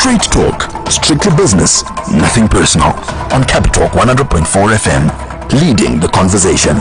Straight talk, strictly business, nothing personal. On Capitalk 100.4 FM, leading the conversation.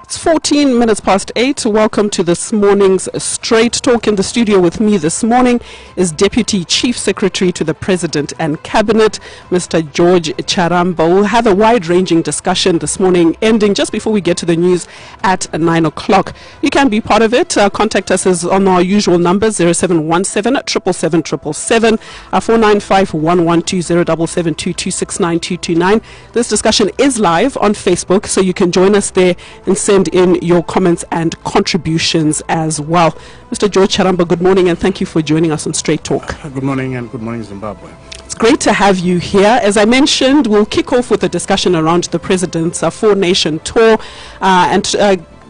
It's 14 minutes past 8. Welcome to this morning's Straight Talk. In the studio with me this morning is Deputy Chief Secretary to the President and Cabinet, Mr. George Charamba. We'll have a wide-ranging discussion this morning, ending just before we get to the news at 9 o'clock. You can be part of it. Contact us on our usual numbers, 0717 777 495 112 077 269 This discussion is live on Facebook, so you can join us there and send in your comments and contributions as well. Mr. George Charamba, good morning and thank you for joining us on Straight Talk. Good morning and good morning, Zimbabwe. It's great to have you here. As I mentioned, we'll kick off with a discussion around the President's four-nation tour and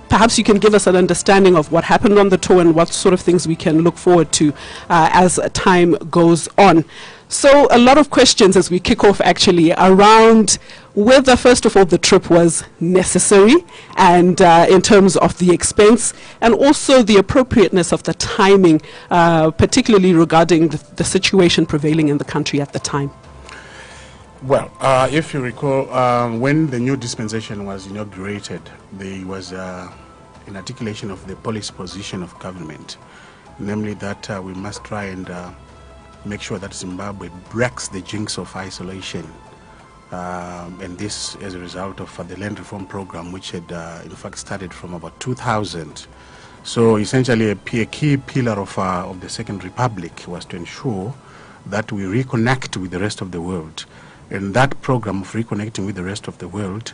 perhaps you can give us an understanding of what happened on the tour and what sort of things we can look forward to as time goes on. So a lot of questions as we kick off actually around whether, first of all, the trip was necessary and in terms of the expense and also the appropriateness of the timing, particularly regarding the situation prevailing in the country at the time. Well, if you recall, when the new dispensation was inaugurated, there was an articulation of the policy position of government, namely that we must try and make sure that Zimbabwe breaks the jinx of isolation. And this as a result of the land reform program, which had in fact started from about 2000. So essentially a key pillar of the Second Republic was to ensure that we reconnect with the rest of the world. And that program of reconnecting with the rest of the world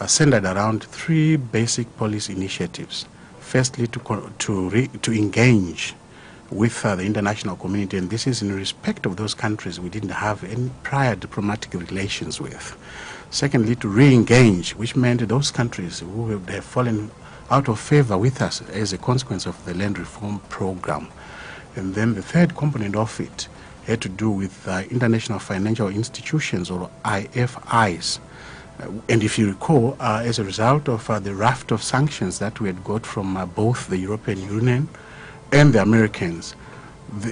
centered around three basic policy initiatives. Firstly, to engage with the international community, and this is in respect of those countries we didn't have any prior diplomatic relations with. Secondly, to re-engage, which meant those countries who would have fallen out of favor with us as a consequence of the land reform program. And then the third component of it had to do with international financial institutions, or IFIs. And if you recall, as a result of the raft of sanctions that we had got from both the European Union and the Americans,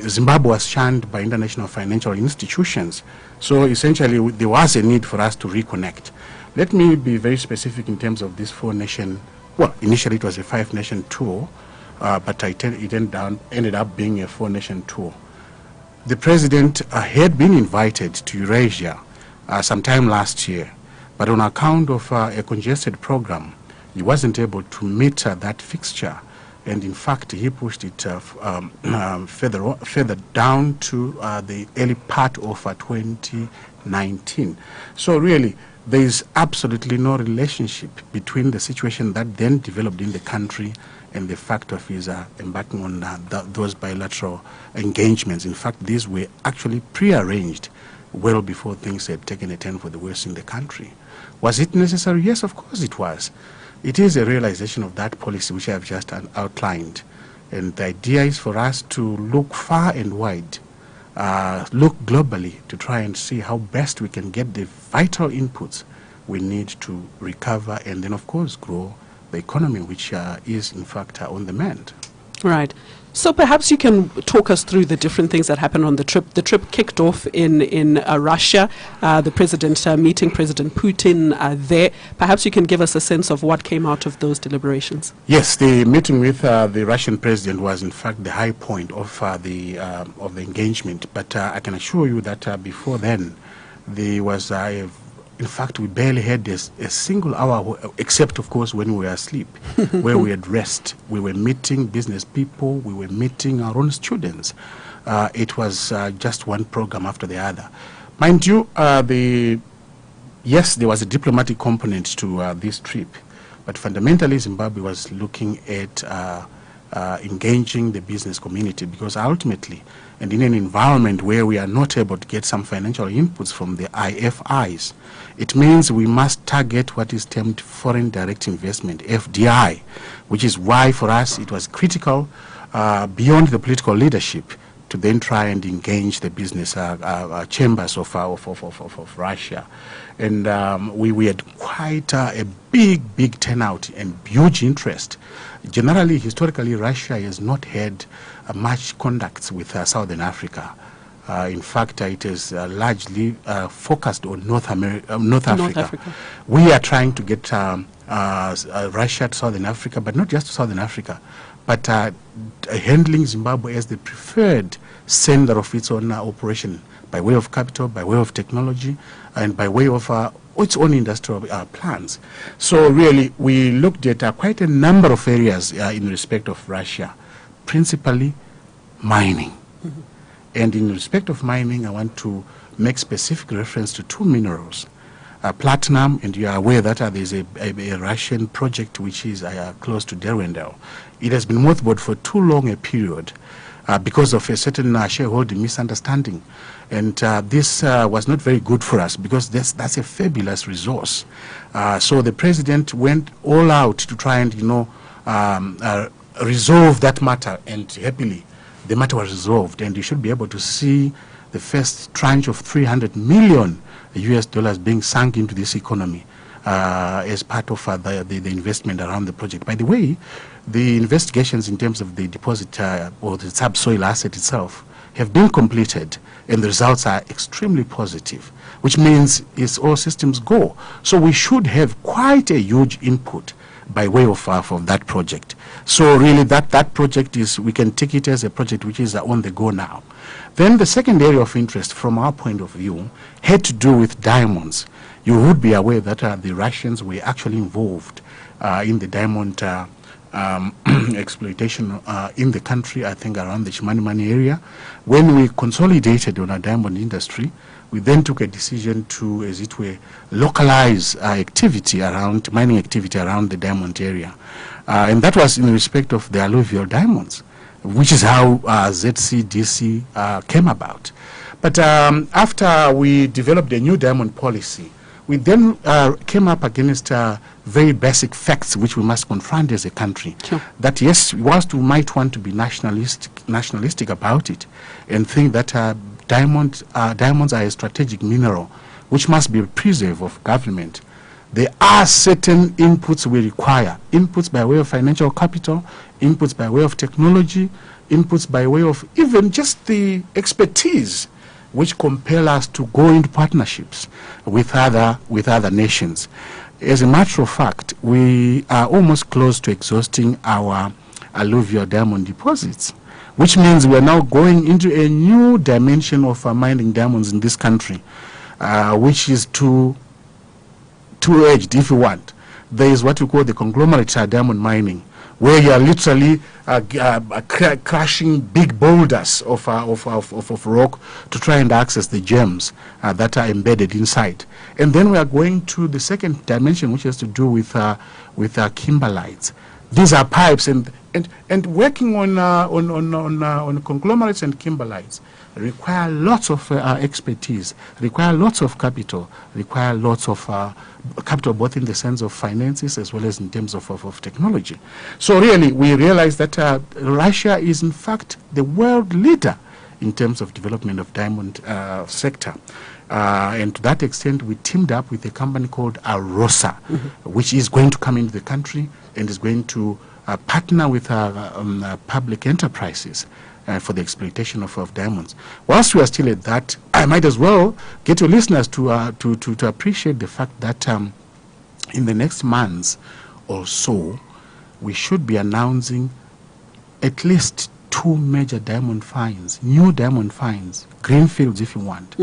Zimbabwe was shunned by international financial institutions. So essentially there was a need for us to reconnect. Let me be very specific in terms of this four-nation, well, initially it was a five-nation tour, but it ended up being a four-nation tour. The President had been invited to Eurasia sometime last year, but on account of a congested program, he wasn't able to meet that fixture. And in fact, he pushed it further down to the early part of 2019. So really, there is absolutely no relationship between the situation that then developed in the country and the fact of his embarking on those bilateral engagements. In fact, these were actually prearranged well before things had taken a turn for the worse in the country. Was it necessary? Yes, of course it was. It is a realization of that policy which I have just outlined. And the idea is for us to look far and wide, look globally to try and see how best we can get the vital inputs we need to recover and then, of course, grow the economy, which is, in fact, on the mend. Right. So perhaps you can talk us through the different things that happened on the trip. The trip kicked off in Russia, the President meeting President Putin there. Perhaps you can give us a sense of what came out of those deliberations. Yes, the meeting with the Russian President was in fact the high point of the engagement. But I can assure you that before then, there was in fact, we barely had a single hour, except, of course, when we were asleep, where we had rest. We were meeting business people. We were meeting our own students. It was just one program after the other. Mind you, yes, there was a diplomatic component to this trip, but fundamentally, Zimbabwe was looking at engaging the business community, because ultimately, and in an environment where we are not able to get some financial inputs from the IFIs, it means we must target what is termed foreign direct investment, FDI, which is why for us it was critical beyond the political leadership to then try and engage the business chambers of Russia. And we had quite a big turnout and huge interest Generally, historically, Russia has not had much contacts with Southern Africa. In fact, it is largely focused on North Africa. We are trying to get Russia to Southern Africa, but not just to Southern Africa, but handling Zimbabwe as the preferred center of its own operation by way of capital, by way of technology, and by way of its own industrial plans. So really, we looked at quite a number of areas in respect of Russia, principally mining. Mm-hmm. And in respect of mining, I want to make specific reference to two minerals. Platinum, and you are aware that there's a Russian project which is close to Derwendel. It has been mothballed for too long a period because of a certain shareholding misunderstanding. And this was not very good for us because that's a fabulous resource. So the president went all out to try and, resolve that matter, and happily the matter was resolved, and you should be able to see the first tranche of $300 million being sunk into this economy as part of the investment around the project. By the way, the investigations in terms of the deposit or the subsoil asset itself have been completed, and the results are extremely positive, which means it's all systems go. So we should have quite a huge input by way of that project. So really that project is, we can take it as a project which is on the go now. Then the second area of interest from our point of view had to do with diamonds. You would be aware that the Russians were actually involved in the diamond exploitation in the country, I think around the Chimanimani area. When we consolidated on our diamond industry, we then took a decision to, as it were, localize activity around, mining activity around the diamond area. And that was in respect of the alluvial diamonds, which is how ZCDC came about. But after we developed a new diamond policy, we then came up against very basic facts which we must confront as a country. Sure. That yes, whilst we might want to be nationalistic about it and think that diamonds are a strategic mineral which must be preserved of government, there are certain inputs we require. Inputs by way of financial capital, inputs by way of technology, inputs by way of even just the expertise which compel us to go into partnerships with other nations. As a matter of fact, we are almost close to exhausting our alluvial diamond deposits, which means we are now going into a new dimension of mining diamonds in this country, which is two-edged, if you want. There is what we call the conglomerate diamond mining, where you are literally crashing big boulders of rock to try and access the gems that are embedded inside. And then we are going to the second dimension, which has to do with kimberlites. These are pipes, and working on conglomerates and kimberlites require lots of expertise, require lots of capital, require lots of capital, both in the sense of finances as well as in terms of technology. So really, we realize that Russia is in fact the world leader in terms of development of diamond sector. And to that extent, we teamed up with a company called Arosa, which is going to come into the country and is going to partner with public enterprises for the exploitation of diamonds. Whilst we are still at that, I might as well get your listeners to appreciate the fact that in the next months or so, we should be announcing at least 2 major diamond finds, new diamond finds, greenfields if you want,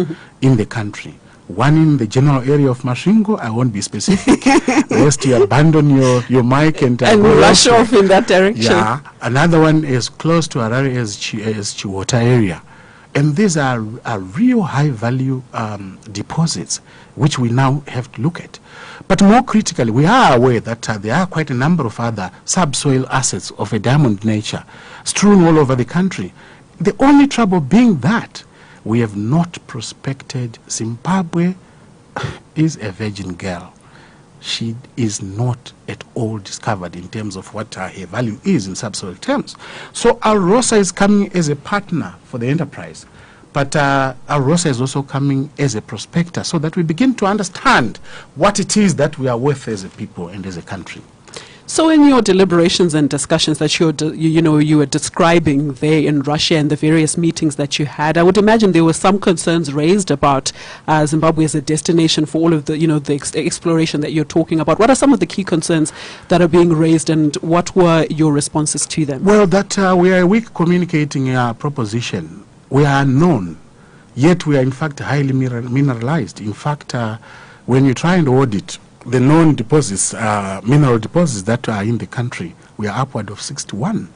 in the country. One in the general area of Mashingo, I won't be specific, lest you abandon your mic and rush off in that direction. Yeah, another one is close to Harare as Chiwota area. And these are real high-value deposits, which we now have to look at. But more critically, we are aware that there are quite a number of other subsoil assets of a diamond nature strewn all over the country. The only trouble being that we have not prospected. Zimbabwe is a virgin girl. She is not at all discovered in terms of what her value is in subsoil terms. So Arosa is coming as a partner for the enterprise, but Arosa is also coming as a prospector, so that we begin to understand what it is that we are worth as a people and as a country. So in your deliberations and discussions that you were describing there in Russia and the various meetings that you had, I would imagine there were some concerns raised about Zimbabwe as a destination for all of the, the exploration that you're talking about. What are some of the key concerns that are being raised, and what were your responses to them? Well, that we are weak communicating our proposition. We are unknown, yet we are in fact highly mineralized. In fact, when you try and audit the known deposits, mineral deposits that are in the country, we are upward of 61.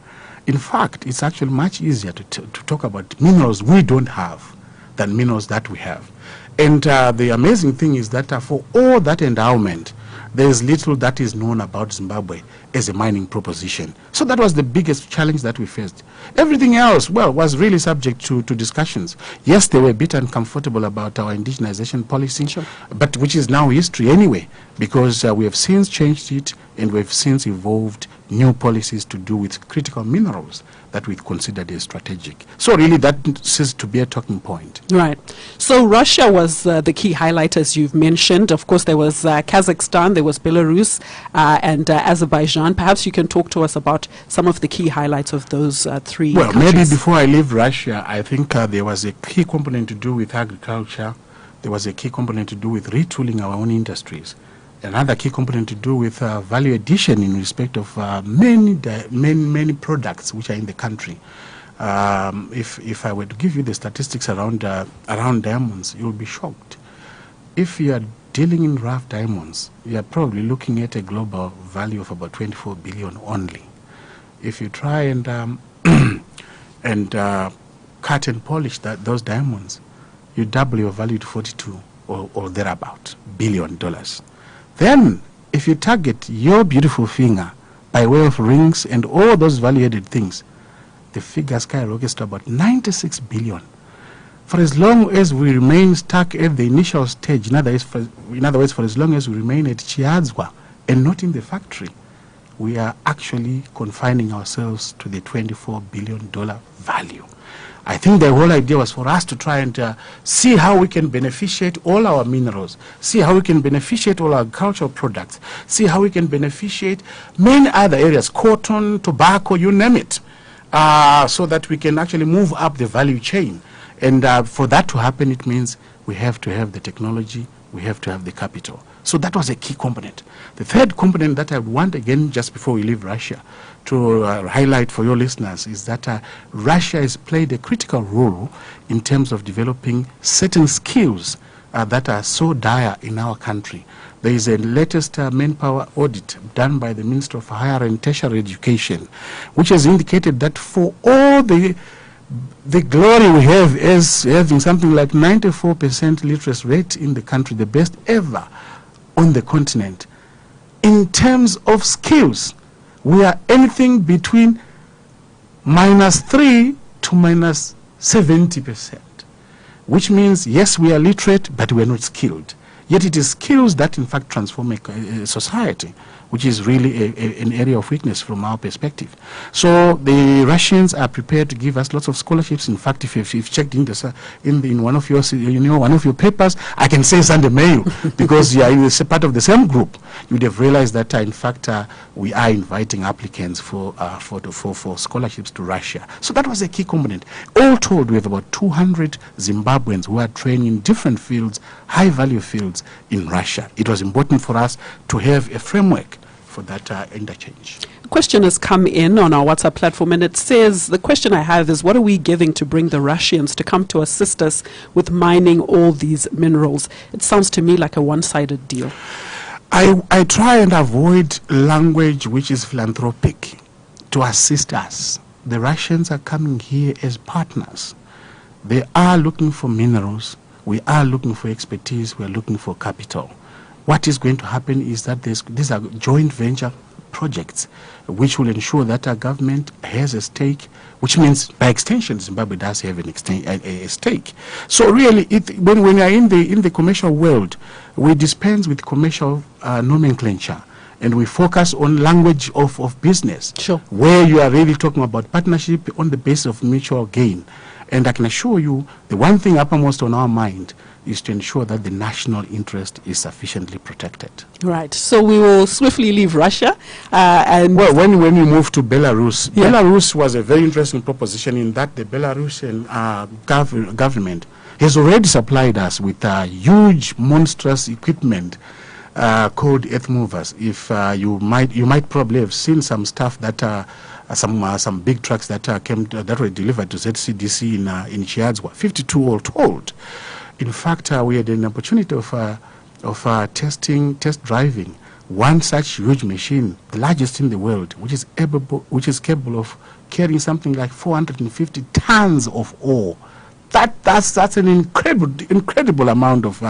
In fact, it's actually much easier to talk about minerals we don't have than minerals that we have. And the amazing thing is that for all that endowment, there is little that is known about Zimbabwe as a mining proposition. So that was the biggest challenge that we faced. Everything else, well, was really subject to discussions. Yes, they were a bit uncomfortable about our indigenization policy, sure, but which is now history anyway, because we have since changed it, and we've since evolved new policies to do with critical minerals that we considered as strategic. So really that ceased to be a talking point. Right. So Russia was the key highlight, as you've mentioned. Of course, there was Kazakhstan, there was Belarus, and Azerbaijan. Perhaps you can talk to us about some of the key highlights of those three countries. Maybe before I leave Russia, I think there was a key component to do with agriculture. There was a key component to do with retooling our own industries. Another key component to do with value addition in respect of many products which are in the country. If I were to give you the statistics around diamonds, you'll be shocked. If you are dealing in rough diamonds, you are probably looking at a global value of about 24 billion only. If you try and cut and polish those diamonds, you double your value to 42 or thereabout $billion. Then, if you target your beautiful finger by way of rings and all those value-added things, the figure skyrockets to about 96 billion. For as long as we remain stuck at the initial stage, in other words, for as long as we remain at Chiadzwa and not in the factory, we are actually confining ourselves to the $24 billion value. I think the whole idea was for us to try and see how we can beneficiate all our minerals, see how we can beneficiate all our agricultural products, see how we can beneficiate many other areas, cotton, tobacco, you name it, so that we can actually move up the value chain. And for that to happen, it means we have to have the technology, we have to have the capital. So that was a key component. The third component that I want, again, just before we leave Russia, to highlight for your listeners is that Russia has played a critical role in terms of developing certain skills that are so dire in our country. There is a latest manpower audit done by the Minister of Higher and Tertiary Education, which has indicated that for all the glory we have as having something like 94% literacy rate in the country, the best ever on the continent, in terms of skills, we are anything between -3 to -70%, which means, yes, we are literate, but we are not skilled. Yet it is skills that, in fact, transform a society, which is really an area of weakness from our perspective. So the Russians are prepared to give us lots of scholarships. In fact, if you've checked in one of your one of your papers, I can say Sunday Mail because you are part of the same group. You would have realized that in fact we are inviting applicants for scholarships to Russia. So that was a key component. All told, we have about 200 Zimbabweans who are trained in different fields, high value fields in Russia. It was important for us to have a framework for that interchange. A question has come in on our WhatsApp platform, and it says, the question I have is, what are we giving to bring the Russians to come to assist us with mining all these minerals? It sounds to me like a one-sided deal. I try and avoid language which is philanthropic to assist us. The Russians are coming here as partners. They are looking for minerals. We are looking for expertise. We are looking for capital. What is going to happen is that these are joint venture projects which will ensure that our government has a stake, which means by extension Zimbabwe does have a stake. So really, when we are in the commercial world, we dispense with commercial nomenclature, and we focus on language of business, sure, where you are really talking about partnership on the basis of mutual gain. And I can assure you, the one thing uppermost on our mind is to ensure that the national interest is sufficiently protected. Right. So we will swiftly leave Russia and... Well, when we move to Belarus, Yeah. Belarus was a very interesting proposition in that the Belarusian government has already supplied us with huge, monstrous equipment called earth movers. If you might probably have seen some stuff that some big trucks that that were delivered to ZCDC in Chiadzwa, 52 all told. In fact, we had an opportunity of test driving one such huge machine, the largest in the world, which is capable of carrying something like 450 tons of ore. That's an incredible amount of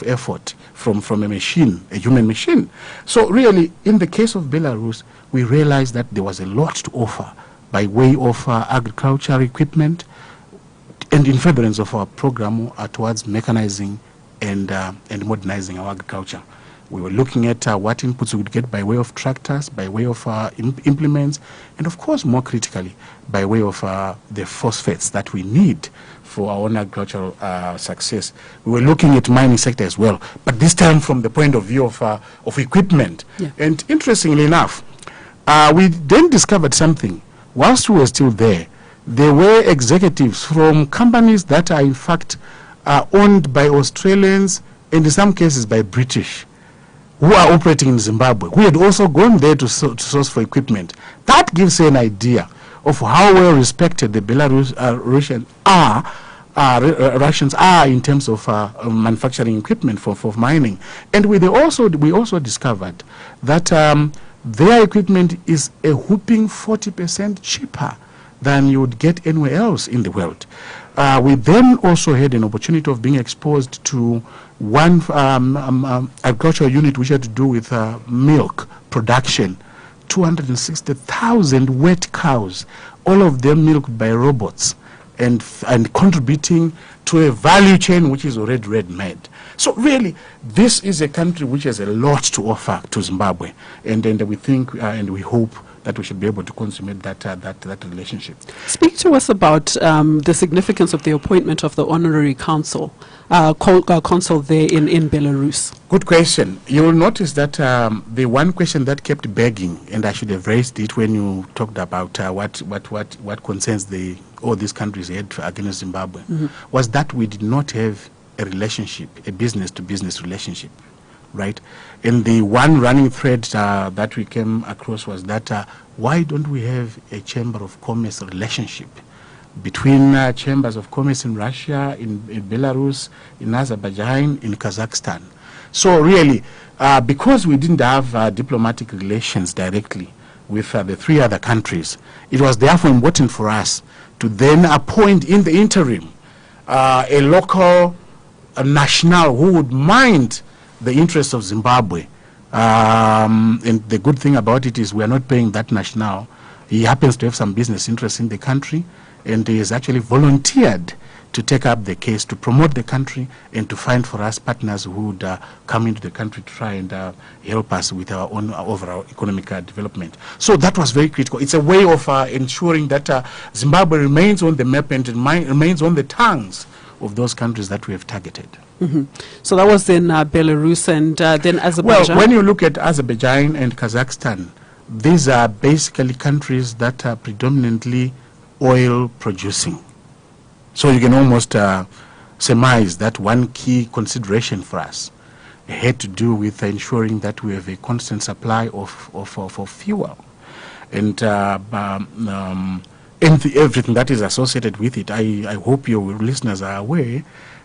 effort from a machine, a human machine. So really, in the case of Belarus, we realized that there was a lot to offer by way of agricultural equipment, and in furtherance of our program towards mechanizing and modernizing our agriculture. We were looking at what inputs we would get by way of tractors, by way of implements, and of course, more critically, by way of the phosphates that we need for our own agricultural success. We were looking at mining sector as well, but this time from the point of view of equipment. Yeah. And interestingly enough, we then discovered something. Whilst we were still there were executives from companies that are in fact owned by Australians and in some cases by British, who are operating in Zimbabwe, who had also gone there to source for equipment. That gives you an idea of how well respected the Russians are in terms of manufacturing equipment for mining. And we also discovered that their equipment is a whopping 40% cheaper than you would get anywhere else in the world. We then also had an opportunity of being exposed to one agricultural unit which had to do with milk production. 260,000 wet cows, all of them milked by robots, and contributing to a value chain which is already ready-made. So really, this is a country which has a lot to offer to Zimbabwe, and we think and we hope that we should be able to consummate that relationship. Speak to us about the significance of the appointment of the honorary consul there in Belarus. Good question. You will notice that the one question that kept begging, and I should have raised it when you talked about what concerns all these countries had against Zimbabwe, was that we did not have a relationship, a business-to-business relationship. Right, and the one running thread that we came across was that why don't we have a chamber of commerce relationship between chambers of commerce in Russia, in Belarus, in Azerbaijan, in Kazakhstan? So really, because we didn't have diplomatic relations directly with the three other countries, it was therefore important for us to then appoint in the interim a local national who would mind the interests of Zimbabwe. And the good thing about it is we are not paying that national. He happens to have some business interests in the country, and he has actually volunteered to take up the case, to promote the country, and to find for us partners who would come into the country to try and help us with our own overall economic development. So that was very critical. It's a way of ensuring that Zimbabwe remains on the map and remains on the tongues of those countries that we have targeted. So that was in Belarus and then Azerbaijan. Well, when you look at Azerbaijan and Kazakhstan, these are basically countries that are predominantly oil producing. So you can almost surmise that one key consideration for us had to do with ensuring that we have a constant supply of fuel. And everything that is associated with it. I hope your listeners are aware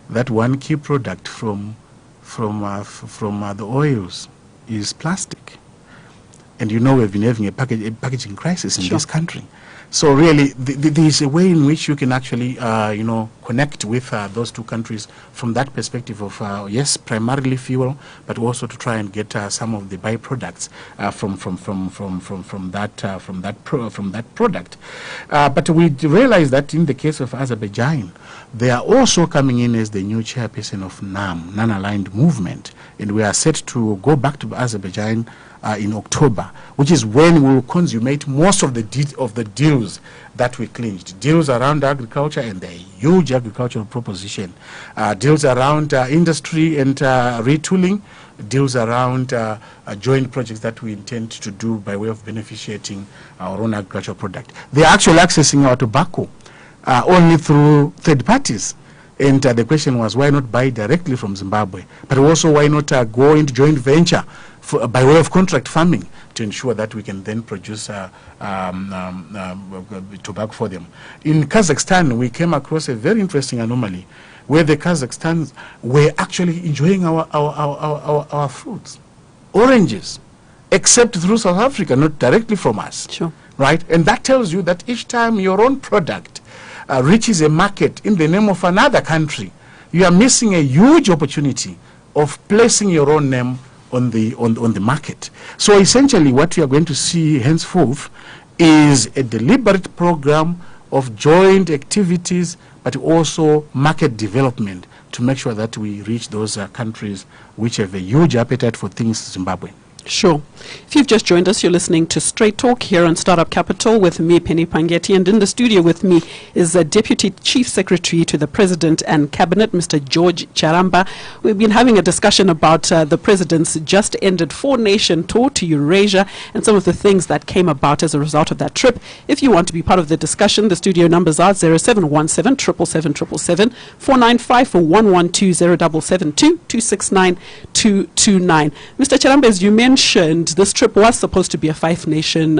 that one key product from the oils is plastic, and you know we've been having a packaging crisis in this country. So really, there is a way in which you can actually connect with those two countries from that perspective of yes, primarily fuel, but also to try and get some of the byproducts from that product. But we realize that in the case of Azerbaijan, they are also coming in as the new chairperson of NAM, Non-Aligned Movement, and we are set to go back to Azerbaijan in October, which is when we will consummate most of the deals that we clinched. Deals around agriculture and the huge agricultural proposition, deals around industry and retooling, deals around joint projects that we intend to do by way of beneficiating our own agricultural product. They are actually accessing our tobacco only through third parties. And the question was, why not buy directly from Zimbabwe? But also, why not go into joint venture by way of contract farming to ensure that we can then produce tobacco for them. In Kazakhstan, we came across a very interesting anomaly where the Kazakhstans were actually enjoying our fruits, oranges, except through South Africa, not directly from us. Sure. Right? And that tells you that each time your own product reaches a market in the name of another country, you are missing a huge opportunity of placing your own name on the market. So essentially what we are going to see henceforth is a deliberate program of joint activities, but also market development to make sure that we reach those countries which have a huge appetite for things Zimbabwe. Sure. If you've just joined us, you're listening to Straight Talk here on Startup Capital with me, Penny Pangeti, and in the studio with me is Deputy Chief Secretary to the President and Cabinet, Mr. George Charamba. We've been having a discussion about the President's just ended 4-nation tour to Eurasia and some of the things that came about as a result of that trip. If you want to be part of the discussion, the studio numbers are 0717 777 495 or 112 0772 269 229. Mr. Charamba, as you mentioned, this trip was supposed to be a 5-nation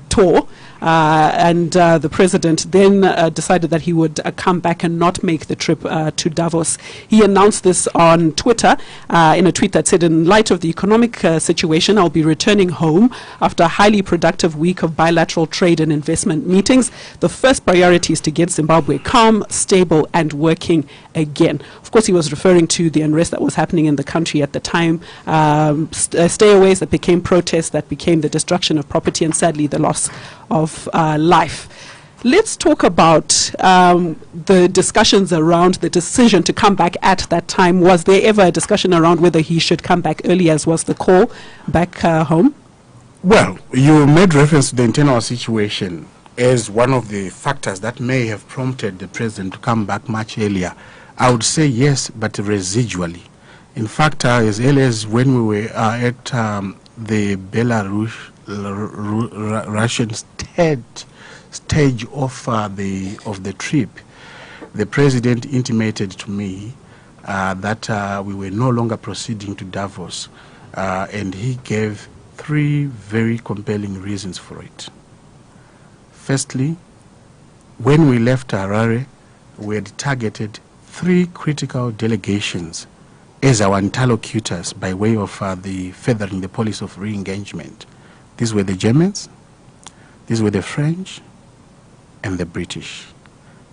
tour, and the President then decided that he would come back and not make the trip to Davos. He announced this on Twitter in a tweet that said, in light of the economic situation, I'll be returning home after a highly productive week of bilateral trade and investment meetings. The first priority is to get Zimbabwe calm, stable, and working again. Of course, he was referring to the unrest that was happening in the country at the time, stayaways that became protests, that became the destruction of property, and sadly the loss of life. Let's talk about the discussions around the decision to come back at that time. Was there ever a discussion around whether he should come back early, as was the call back home? Well, you made reference to the internal situation as one of the factors that may have prompted the President to come back much earlier. I would say yes, but residually. In fact, as early as when we were at the Russian stage of the trip, the President intimated to me that we were no longer proceeding to Davos, and he gave 3 very compelling reasons for it. Firstly, when we left Harare, we had targeted 3 critical delegations as our interlocutors by way of the feathering the policy of re-engagement. These were the Germans, these were the French, and the British.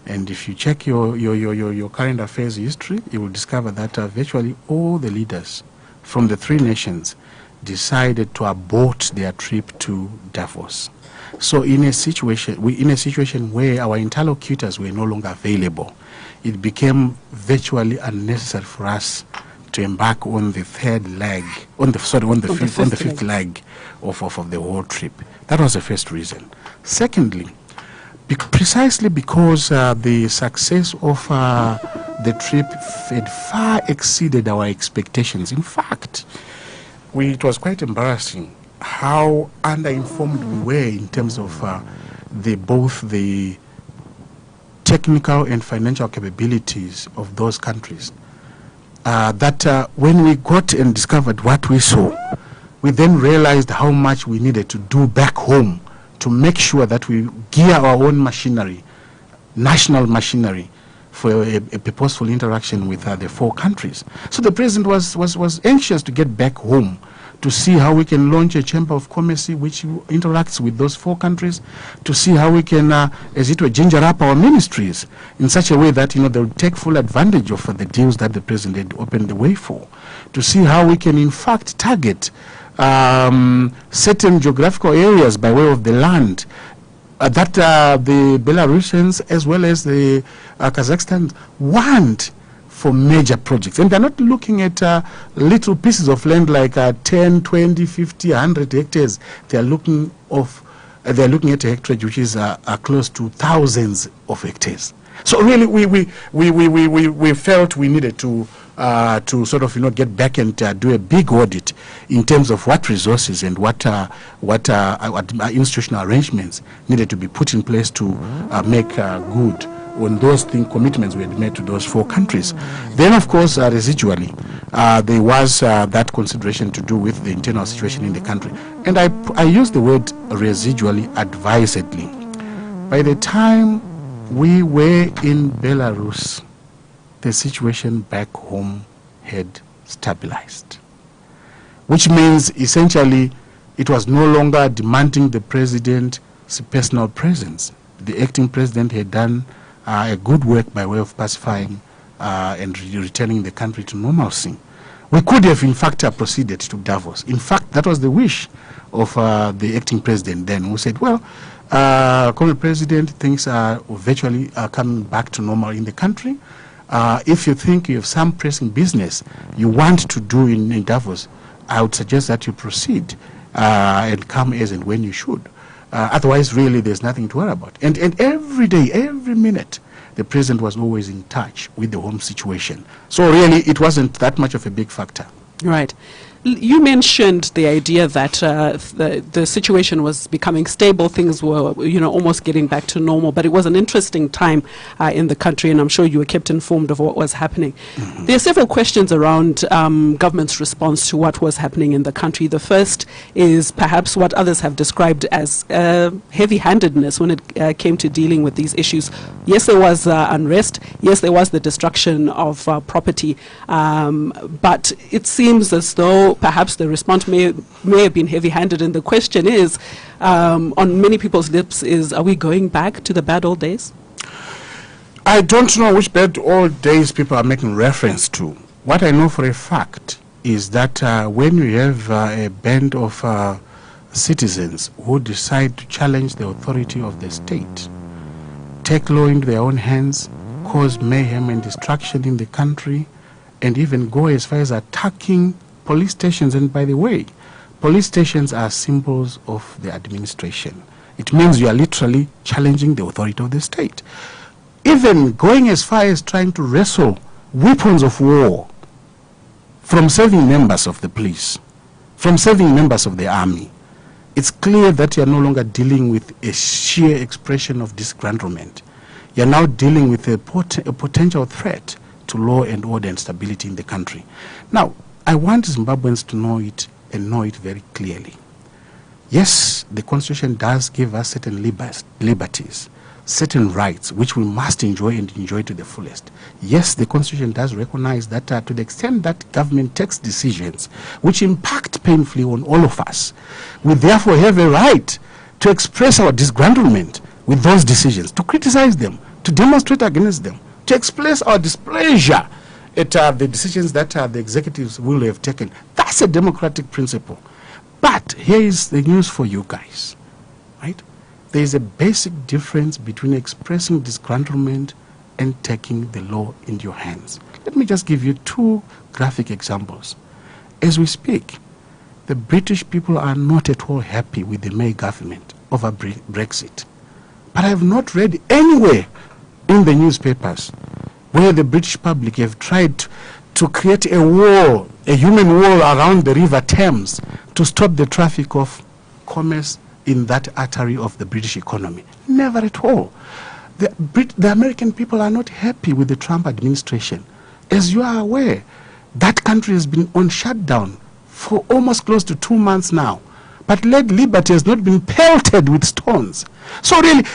And if you check your current affairs history, you will discover that virtually all the leaders from the 3 nations decided to abort their trip to Davos. So in a situation where our interlocutors were no longer available, it became virtually unnecessary for us to embark on the fifth leg of the whole trip. That was the first reason. Secondly, precisely because the success of the trip had far exceeded our expectations. In fact, it was quite embarrassing how underinformed we were in terms of both the technical and financial capabilities of those countries. That when we got and discovered what we saw, we then realized how much we needed to do back home to make sure that we gear our own machinery, national machinery, for a purposeful interaction with the 4 countries. So the President was anxious to get back home to see how we can launch a chamber of commerce which interacts with those 4 countries, to see how we can, as it were, ginger up our ministries in such a way that, they will take full advantage of the deals that the President had opened the way for, to see how we can, in fact, target certain geographical areas by way of the land that the Belarusians as well as the Kazakhstans want for major projects. And they're not looking at little pieces of land like 10, 20, 50, 100 hectares. They're looking at a hectare which is close to thousands of hectares. So really, we felt we needed to sort of get back and do a big audit in terms of what resources and what institutional arrangements needed to be put in place to make good on those commitments we had made to those 4 countries. Then, of course, residually, there was that consideration to do with the internal situation in the country. And I use the word residually advisedly. By the time we were in Belarus, the situation back home had stabilized, which means essentially it was no longer demanding the president's personal presence. The acting president had done a good work by way of pacifying and returning the country to normalcy. We could have, in fact, proceeded to Davos. In fact, that was the wish of the acting president then, who said, well, Comrade President, things are virtually coming back to normal in the country. If you think you have some pressing business you want to do in Davos, I would suggest that you proceed and come as and when you should. Otherwise, really, there's nothing to worry about. And every day, every minute, the president was always in touch with the home situation. So really, it wasn't that much of a big factor. Right. You mentioned the idea that the situation was becoming stable, things were, almost getting back to normal, but it was an interesting time in the country, and I'm sure you were kept informed of what was happening. Mm-hmm. There are several questions around government's response to what was happening in the country. The first is perhaps what others have described as heavy-handedness when it came to dealing with these issues. Yes, there was unrest. Yes, there was the destruction of property, but it seems as though perhaps the response may have been heavy-handed, and the question is, on many people's lips, is, are we going back to the bad old days? I don't know which bad old days people are making reference to. What I know for a fact is that when you have a band of citizens who decide to challenge the authority of the state, take law into their own hands, cause mayhem and destruction in the country, and even go as far as attacking police stations. And by the way, police stations are symbols of the administration. It means you are literally challenging the authority of the state. Even going as far as trying to wrestle weapons of war from serving members of the police, from serving members of the army. It's clear that you are no longer dealing with a sheer expression of disgruntlement. You are now dealing with a potential threat to law and order and stability in the country. Now, I want Zimbabweans to know it, and know it very clearly. Yes, the Constitution does give us certain liberties, certain rights, which we must enjoy and enjoy to the fullest. Yes, the Constitution does recognize that to the extent that government takes decisions which impact painfully on all of us, we therefore have a right to express our disgruntlement with those decisions, to criticize them, to demonstrate against them, to express our displeasure at the decisions that the executives will have taken. That's a democratic principle. But here is the news for you guys, right? There is a basic difference between expressing disgruntlement and taking the law into your hands. Let me just give you 2 graphic examples. As we speak, the British people are not at all happy with the May government over Brexit. But I have not read anywhere in the newspapers where the British public have tried to create a wall, a human wall around the River Thames to stop the traffic of commerce in that artery of the British economy. Never at all. The American people are not happy with the Trump administration. As you are aware, that country has been on shutdown for almost close to 2 months now. But lead liberty has not been pelted with stones. So really,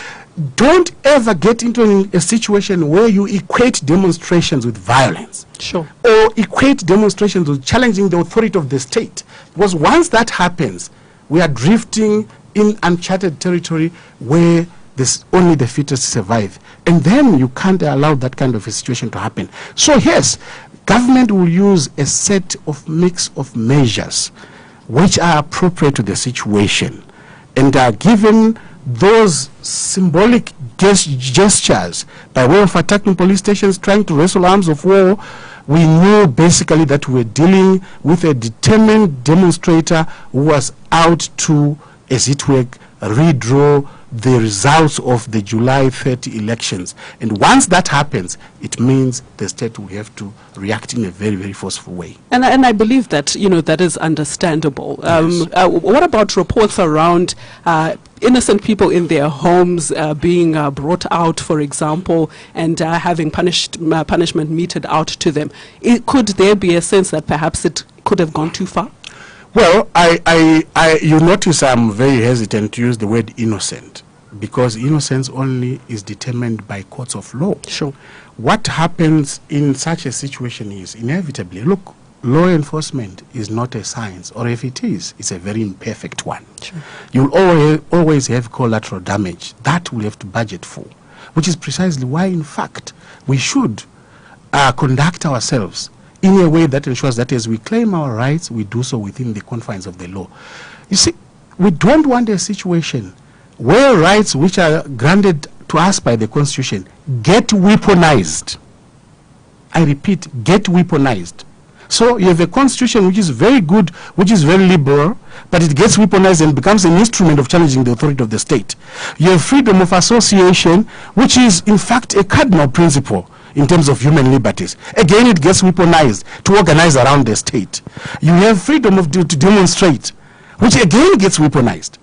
don't ever get into a situation where you equate demonstrations with violence. Sure. Or equate demonstrations with challenging the authority of the state. Because once that happens, we are drifting in uncharted territory where only the fittest survive. And then you can't allow that kind of a situation to happen. So yes, government will use a set of mix of measures which are appropriate to the situation and are given those symbolic gestures by way of attacking police stations, trying to wrestle arms of war, we knew basically that we were dealing with a determined demonstrator who was out to, as it were, redraw the results of the July 30 elections. And once that happens, it means the state will have to react in a very, very forceful way. And I believe that, that is understandable. Yes. What about reports around innocent people in their homes being brought out, for example, and having punishment meted out to them? Could there be a sense that perhaps it could have gone too far? Well, you notice I'm very hesitant to use the word innocent, because innocence only is determined by courts of law. Sure. What happens in such a situation is inevitably, look, law enforcement is not a science, or if it is, it's a very imperfect one. Sure. You'll always have collateral damage that we'll have to budget for, which is precisely why, in fact, we should conduct ourselves in a way that ensures that as we claim our rights, we do so within the confines of the law. You see, we don't want a situation where rights which are granted to us by the Constitution get weaponized. I repeat, get weaponized. So you have a Constitution which is very good, which is very liberal, but it gets weaponized and becomes an instrument of challenging the authority of the state. You have freedom of association, which is in fact a cardinal principle in terms of human liberties. Again, it gets weaponized to organize around the state. You have freedom to demonstrate, which again gets weaponized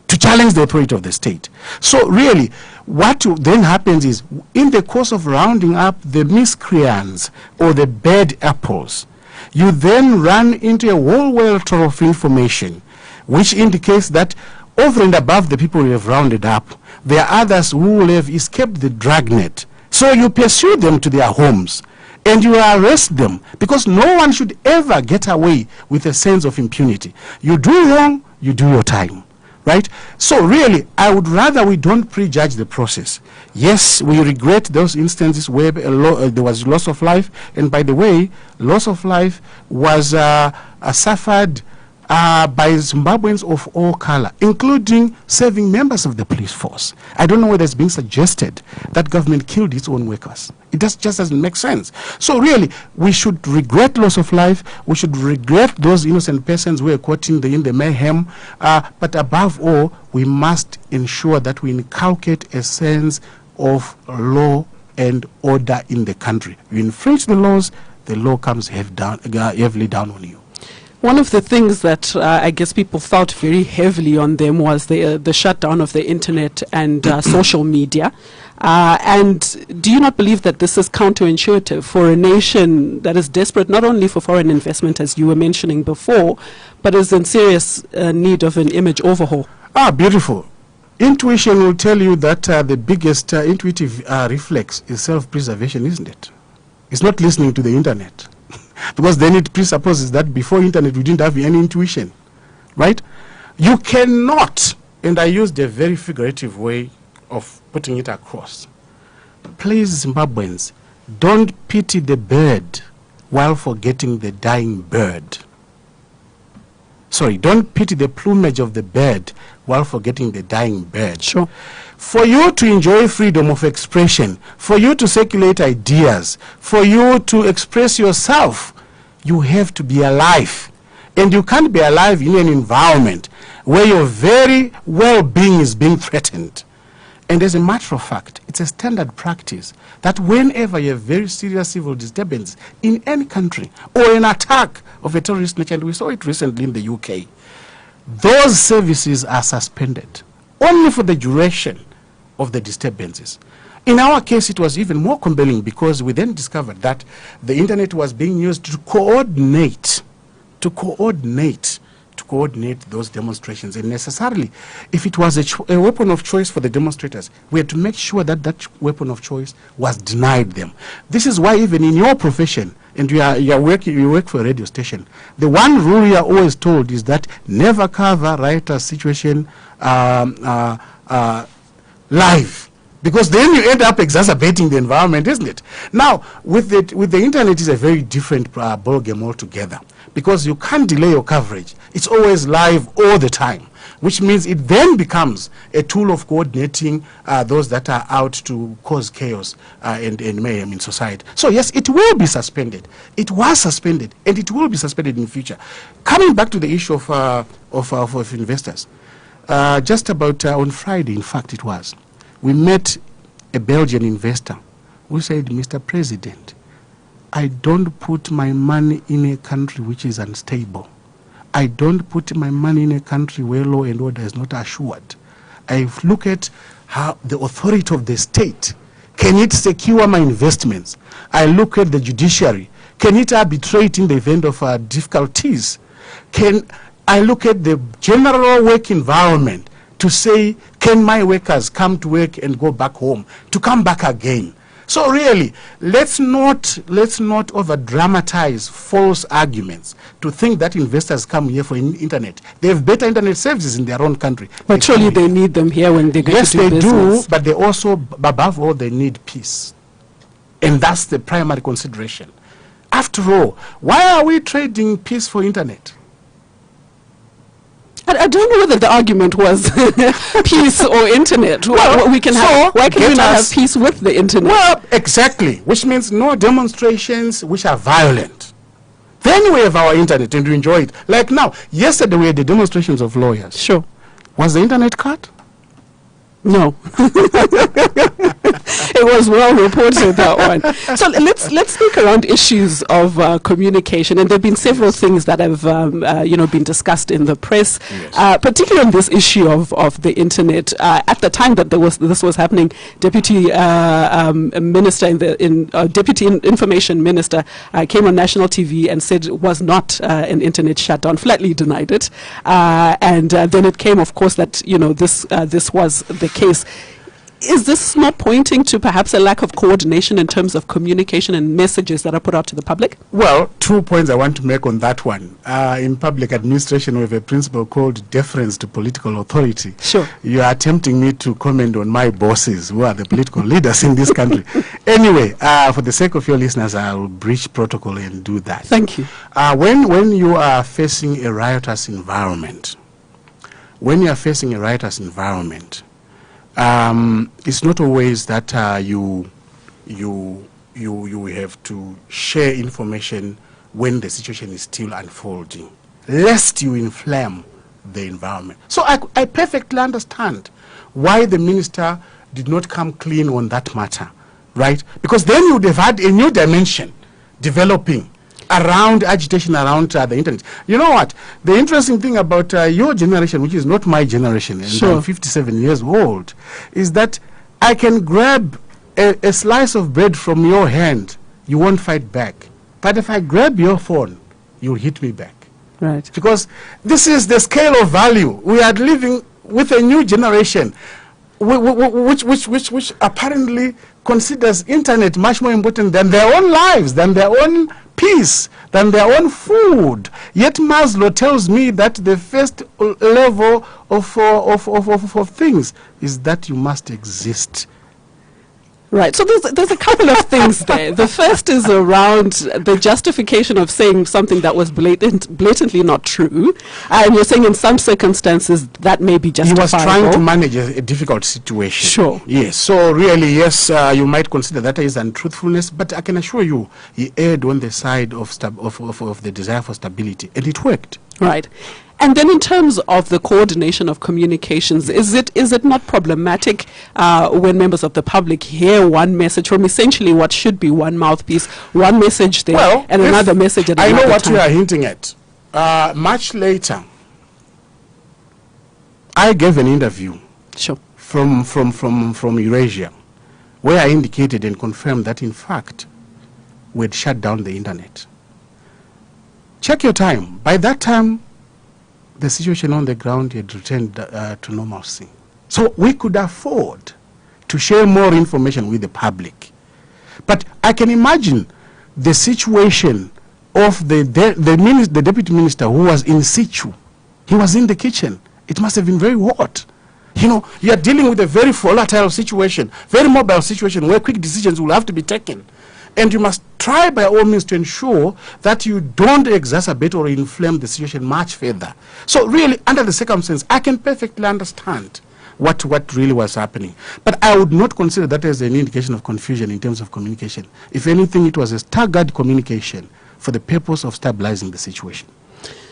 to challenge the authority of the state. So really, what then happens is, in the course of rounding up the miscreants or the bad apples, you then run into a whole welter of information which indicates that over and above the people you have rounded up, there are others who will have escaped the dragnet. So you pursue them to their homes and you arrest them, because no one should ever get away with a sense of impunity. You do wrong, you do your time, right? So really, I would rather we don't prejudge the process. Yes, we regret those instances where there was loss of life, and by the way, loss of life was suffered by Zimbabweans of all color, including serving members of the police force. I don't know whether it's been suggested that government killed its own workers. It just doesn't make sense. So really, we should regret loss of life. We should regret those innocent persons who are caught in the mayhem. But above all, we must ensure that we inculcate a sense of law and order in the country. You infringe the laws, the law comes heavily down on you. One of the things that I guess people felt very heavily on them was the shutdown of the internet and social media. And do you not believe that this is counterintuitive for a nation that is desperate not only for foreign investment, as you were mentioning before, but is in serious need of an image overhaul? Beautiful. Intuition will tell you that the biggest intuitive reflex is self-preservation, isn't it? It's not listening to the internet. Because then it presupposes that before internet we didn't have any intuition, right? You cannot, and I used a very figurative way of putting it across. Please, Zimbabweans, don't pity the bird while forgetting the dying bird. Sorry, don't pity the plumage of the bird while forgetting the dying bird. Sure. For you to enjoy freedom of expression, for you to circulate ideas, for you to express yourself, you have to be alive. And you can't be alive in an environment where your very well-being is being threatened. And as a matter of fact, it's a standard practice that whenever you have very serious civil disturbance in any country or an attack of a terrorist nature, and we saw it recently in the UK, those services are suspended only for the duration of the disturbances. In our case, it was even more compelling because we then discovered that the internet was being used to coordinate those demonstrations. And necessarily, if it was a weapon of choice for the demonstrators, we had to make sure that that weapon of choice was denied them. This is why even in your profession, and you work for a radio station, the one rule you are always told is that never cover writer's situation live, because then you end up exacerbating the environment, isn't it? Now, with the internet, is a very different ballgame altogether, because you can't delay your coverage. It's always live all the time. which means it then becomes a tool of coordinating those that are out to cause chaos and mayhem in society. So yes, it will be suspended. It was suspended, and it will be suspended in the future. Coming back to the issue of investors, just about on Friday, in fact it was, we met a Belgian investor who said, Mr. President, I don't put my money in a country which is unstable. I don't put my money in a country where law and order is not assured. I look at how the authority of the state, can it secure my investments? I look at the judiciary. Can it arbitrate in the event of difficulties? I look at the general work environment to say, can my workers come to work and go back home, to come back again? So really, let's not over-dramatize false arguments to think that investors come here for internet. They have better internet services in their own country. But surely they need them here when they go to do business. Yes, they do, but they also, above all, they need peace. And that's the primary consideration. After all, why are we trading peace for internet? I don't know whether the argument was peace or internet. Well, why can we not have peace with the internet? Well, exactly, which means no demonstrations which are violent. Then we have our internet and we enjoy it. Like now, yesterday we had the demonstrations of lawyers. Sure. Was the internet cut? No. It was well reported, that one. So let's speak around issues of communication, and there have been several things that have been discussed in the press, yes. Particularly on this issue of the internet. At the time that this was happening, Deputy Deputy Information Minister came on national TV and said it was not an internet shutdown, flatly denied it, and then it came, of course, that this was the case. Is this not pointing to perhaps a lack of coordination in terms of communication and messages that are put out to the public? Well, 2 points I want to make on that one. In public administration, we have a principle called deference to political authority. Sure. You are tempting me to comment on my bosses, who are the political leaders in this country. Anyway, for the sake of your listeners, I will breach protocol and do that. Thank you. When you are facing a riotous environment, it's not always that you have to share information when the situation is still unfolding, lest you inflame the environment. So I perfectly understand why the minister did not come clean on that matter, right? Because then you would have had a new dimension developing around agitation around the internet. You know what? The interesting thing about your generation, which is not my generation, and sure. I'm 57 years old, is that I can grab a slice of bread from your hand, you won't fight back. But if I grab your phone, you'll hit me back. Right. Because this is the scale of value. We are living with a new generation which apparently considers internet much more important than their own lives, than their own peace, than their own food. Yet Maslow tells me that the first level of things is that you must exist. Right. So there's a couple of things there. The first is around the justification of saying something that was blatantly not true. And you're saying in some circumstances that may be justifiable. He was trying to manage a difficult situation. Sure. Yes. So really, yes, you might consider that as untruthfulness, but I can assure you, he erred on the side of the desire for stability, and it worked. Right. And then in terms of the coordination of communications, is it not problematic when members of the public hear one message from essentially what should be one mouthpiece, one message there, and another message at another time? I know what you are hinting at. Much later, I gave an interview sure. from Eurasia, where I indicated and confirmed that, in fact, we had shut down the internet. Check your time. By that time, the situation on the ground had returned to normalcy. So we could afford to share more information with the public. But I can imagine the situation of the deputy minister who was in situ. He was in the kitchen. It must have been very hot. You know, you are dealing with a very volatile situation, very mobile situation where quick decisions will have to be taken. And you must try by all means to ensure that you don't exacerbate or inflame the situation much further. So really, under the circumstances, I can perfectly understand what really was happening. But I would not consider that as an indication of confusion in terms of communication. If anything, it was a staggered communication for the purpose of stabilizing the situation.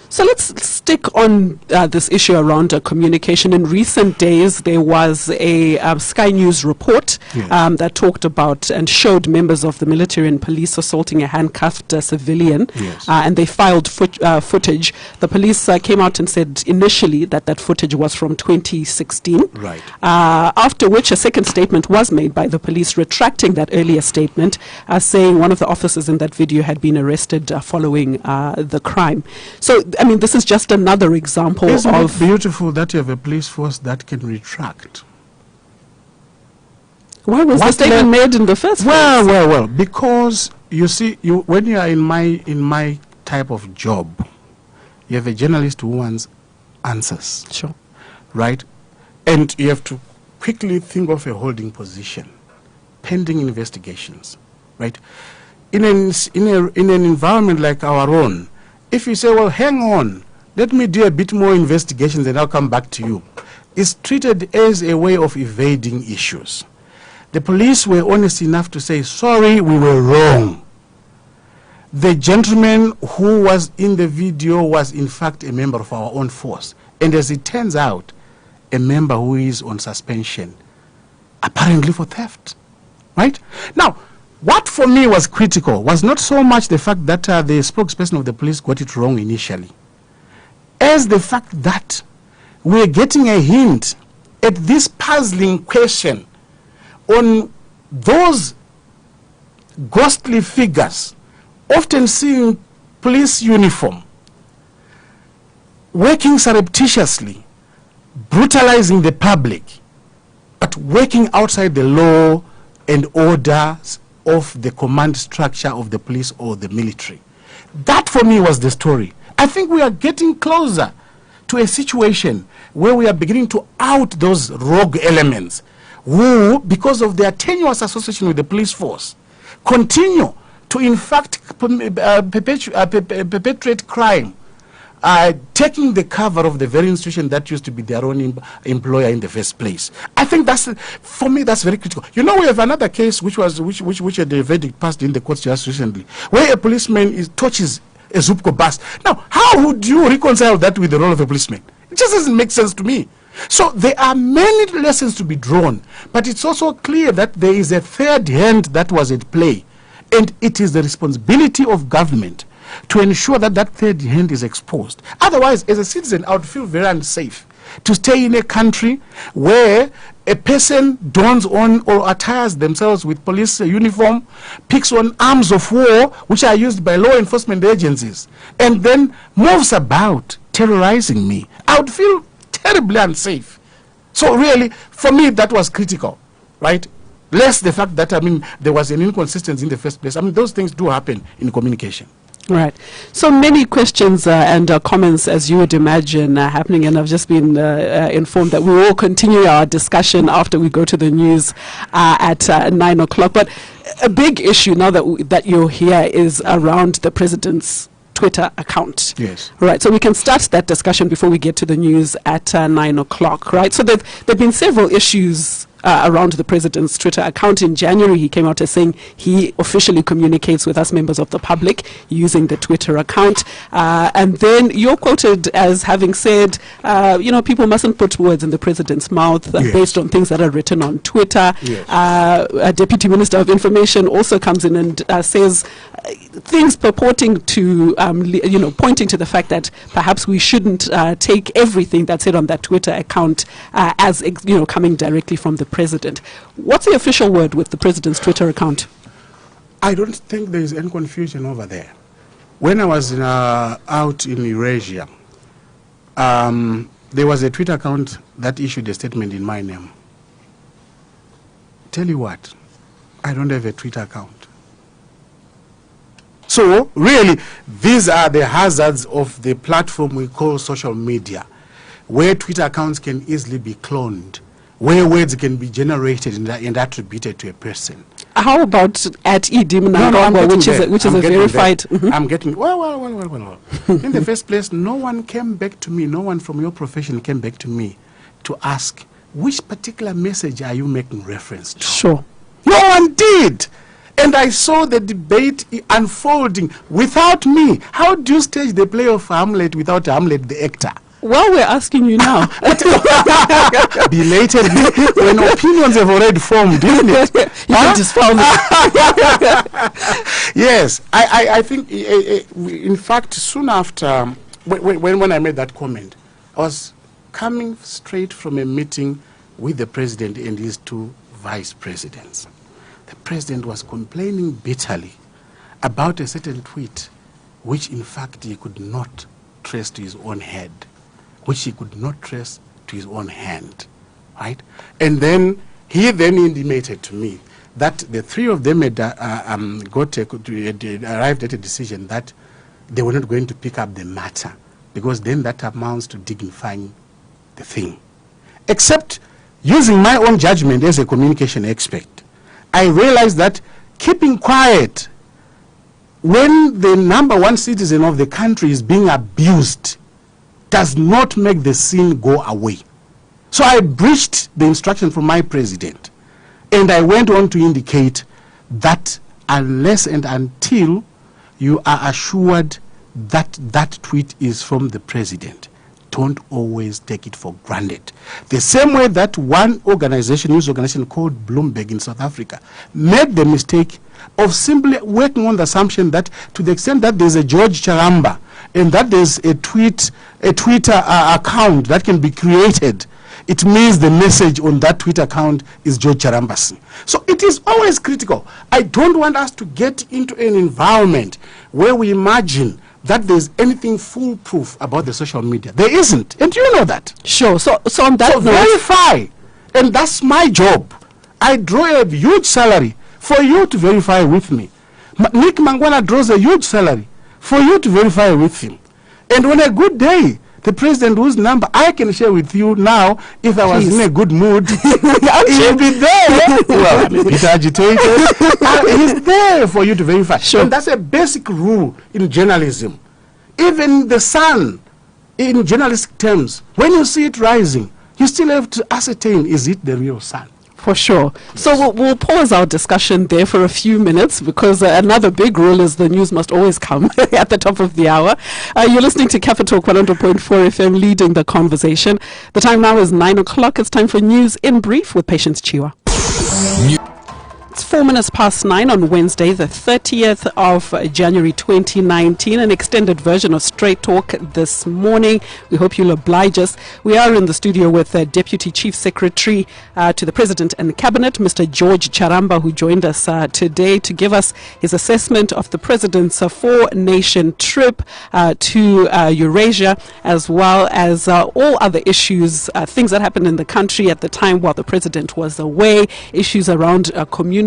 So let's stick on this issue around communication. In recent days, there was a Sky News report that talked about and showed members of the military and police assaulting a handcuffed civilian, and they filed footage. The police came out and said initially that footage was from 2016. Right. After which a second statement was made by the police retracting that earlier statement, saying one of the officers in that video had been arrested following the crime. So, I mean, this is just another example of... Isn't it beautiful that you have a police force that can retract? Why was the statement made in the first place? Well, because you see, when you are in my type of job, you have a journalist who wants answers. Sure. Right? And you have to quickly think of a holding position, pending investigations. Right? In an environment like our own, if you say, well, hang on, let me do a bit more investigations and I'll come back to you, it's treated as a way of evading issues. The police were honest enough to say, sorry, we were wrong. The gentleman who was in the video was in fact a member of our own force. And as it turns out, a member who is on suspension, apparently for theft. Right? Now, what for me was critical was not so much the fact that the spokesperson of the police got it wrong initially, as the fact that we're getting a hint at this puzzling question on those ghostly figures, often seen police uniform, working surreptitiously, brutalizing the public, but working outside the law and orders of the command structure of the police or the military. That for me was the story. I think we are getting closer to a situation where we are beginning to out those rogue elements who, because of their tenuous association with the police force, continue to in fact perpetrate crime, taking the cover of the very institution that used to be their own employer in the first place. I think that's, for me, that's very critical. You know, we have another case which the verdict passed in the courts just recently, where a policeman touches a Zupco bus. Now, how would you reconcile that with the role of a policeman? It just doesn't make sense to me. So there are many lessons to be drawn, but it's also clear that there is a third hand that was at play, and it is the responsibility of government to ensure that that third hand is exposed. Otherwise, as a citizen, I would feel very unsafe to stay in a country where a person dons on or attires themselves with police uniform, picks on arms of war which are used by law enforcement agencies, and then moves about terrorizing me. I would feel terribly unsafe. So really, for me, that was critical, right? Less the fact that, there was an inconsistency in the first place. Those things do happen in communication. Right. So many questions and comments, as you would imagine, happening, and I've just been informed that we will continue our discussion after we go to the news at 9 o'clock. But a big issue now that you're here is around the president's Twitter account. Yes. Right. So we can start that discussion before we get to the news at 9 o'clock. Right. So there have been several issues around the president's Twitter account. In January, he came out as saying he officially communicates with us members of the public using the Twitter account. And then you're quoted as having said, people mustn't put words in the president's mouth based on things that are written on Twitter. Yes. A deputy minister of information also comes in and says things purporting to, pointing to the fact that perhaps we shouldn't take everything that's said on that Twitter account as, coming directly from the president. What's the official word with the president's Twitter account? I don't think there is any confusion over there. When I was out in Eurasia, there was a Twitter account that issued a statement in my name. Tell you what, I don't have a Twitter account. So really, these are the hazards of the platform we call social media, where Twitter accounts can easily be cloned, where words can be generated and attributed to a person. How about at Idim I'm which is getting a verified? I'm getting well. In the first place, no one came back to me. No one from your profession came back to me to ask which particular message are you making reference to. Sure. No one did. And I saw the debate unfolding without me. How do you stage the play of Hamlet without Hamlet the actor? Well, we're asking you now. Belated when opinions have already formed, isn't it? You can dispel it. Yes, I think, in fact, soon after, when I made that comment, I was coming straight from a meeting with the president and his two vice presidents. The president was complaining bitterly about a certain tweet, which in fact he could not trace to his own head, which he could not trace to his own hand, right? And then he intimated to me that the three of them had arrived at a decision that they were not going to pick up the matter, because then that amounts to dignifying the thing. Except using my own judgment as a communication expert, I realized that keeping quiet when the number one citizen of the country is being abused does not make the sin go away. So I breached the instruction from my president, and I went on to indicate that unless and until you are assured that that tweet is from the president, don't always take it for granted. The same way that one organization, news organization called Bloomberg in South Africa, made the mistake of simply working on the assumption that to the extent that there's a George Charamba and that there's a Twitter account that can be created, it means the message on that Twitter account is George Charamba's. So it is always critical. I don't want us to get into an environment where we imagine that there's anything foolproof about the social media. There isn't, and you know that. Sure. So on that note, verify, and that's my job. I draw a huge salary for you to verify with me. Nick Mangwana draws a huge salary for you to verify with him. And on a good day, the president whose number I can share with you now, if I was in a good mood, he'll be there. Well, I'm a bit agitated. He's there for you to verify. Sure. And that's a basic rule in journalism. Even the sun, in journalistic terms, when you see it rising, you still have to ascertain, is it the real sun? For sure. Yes. So we'll pause our discussion there for a few minutes, because another big rule is the news must always come at the top of the hour. You're listening to Capitalk 100.4 FM, leading the conversation. The time now is 9 o'clock. It's time for News in Brief with Patience Chiwa. It's 4 minutes past 9 on Wednesday, the 30th of January 2019, an extended version of Straight Talk this morning. We hope you'll oblige us. We are in the studio with Deputy Chief Secretary to the President and Cabinet, Mr. George Charamba, who joined us today to give us his assessment of the President's four-nation trip to Eurasia, as well as all other issues, things that happened in the country at the time while the President was away, issues around communication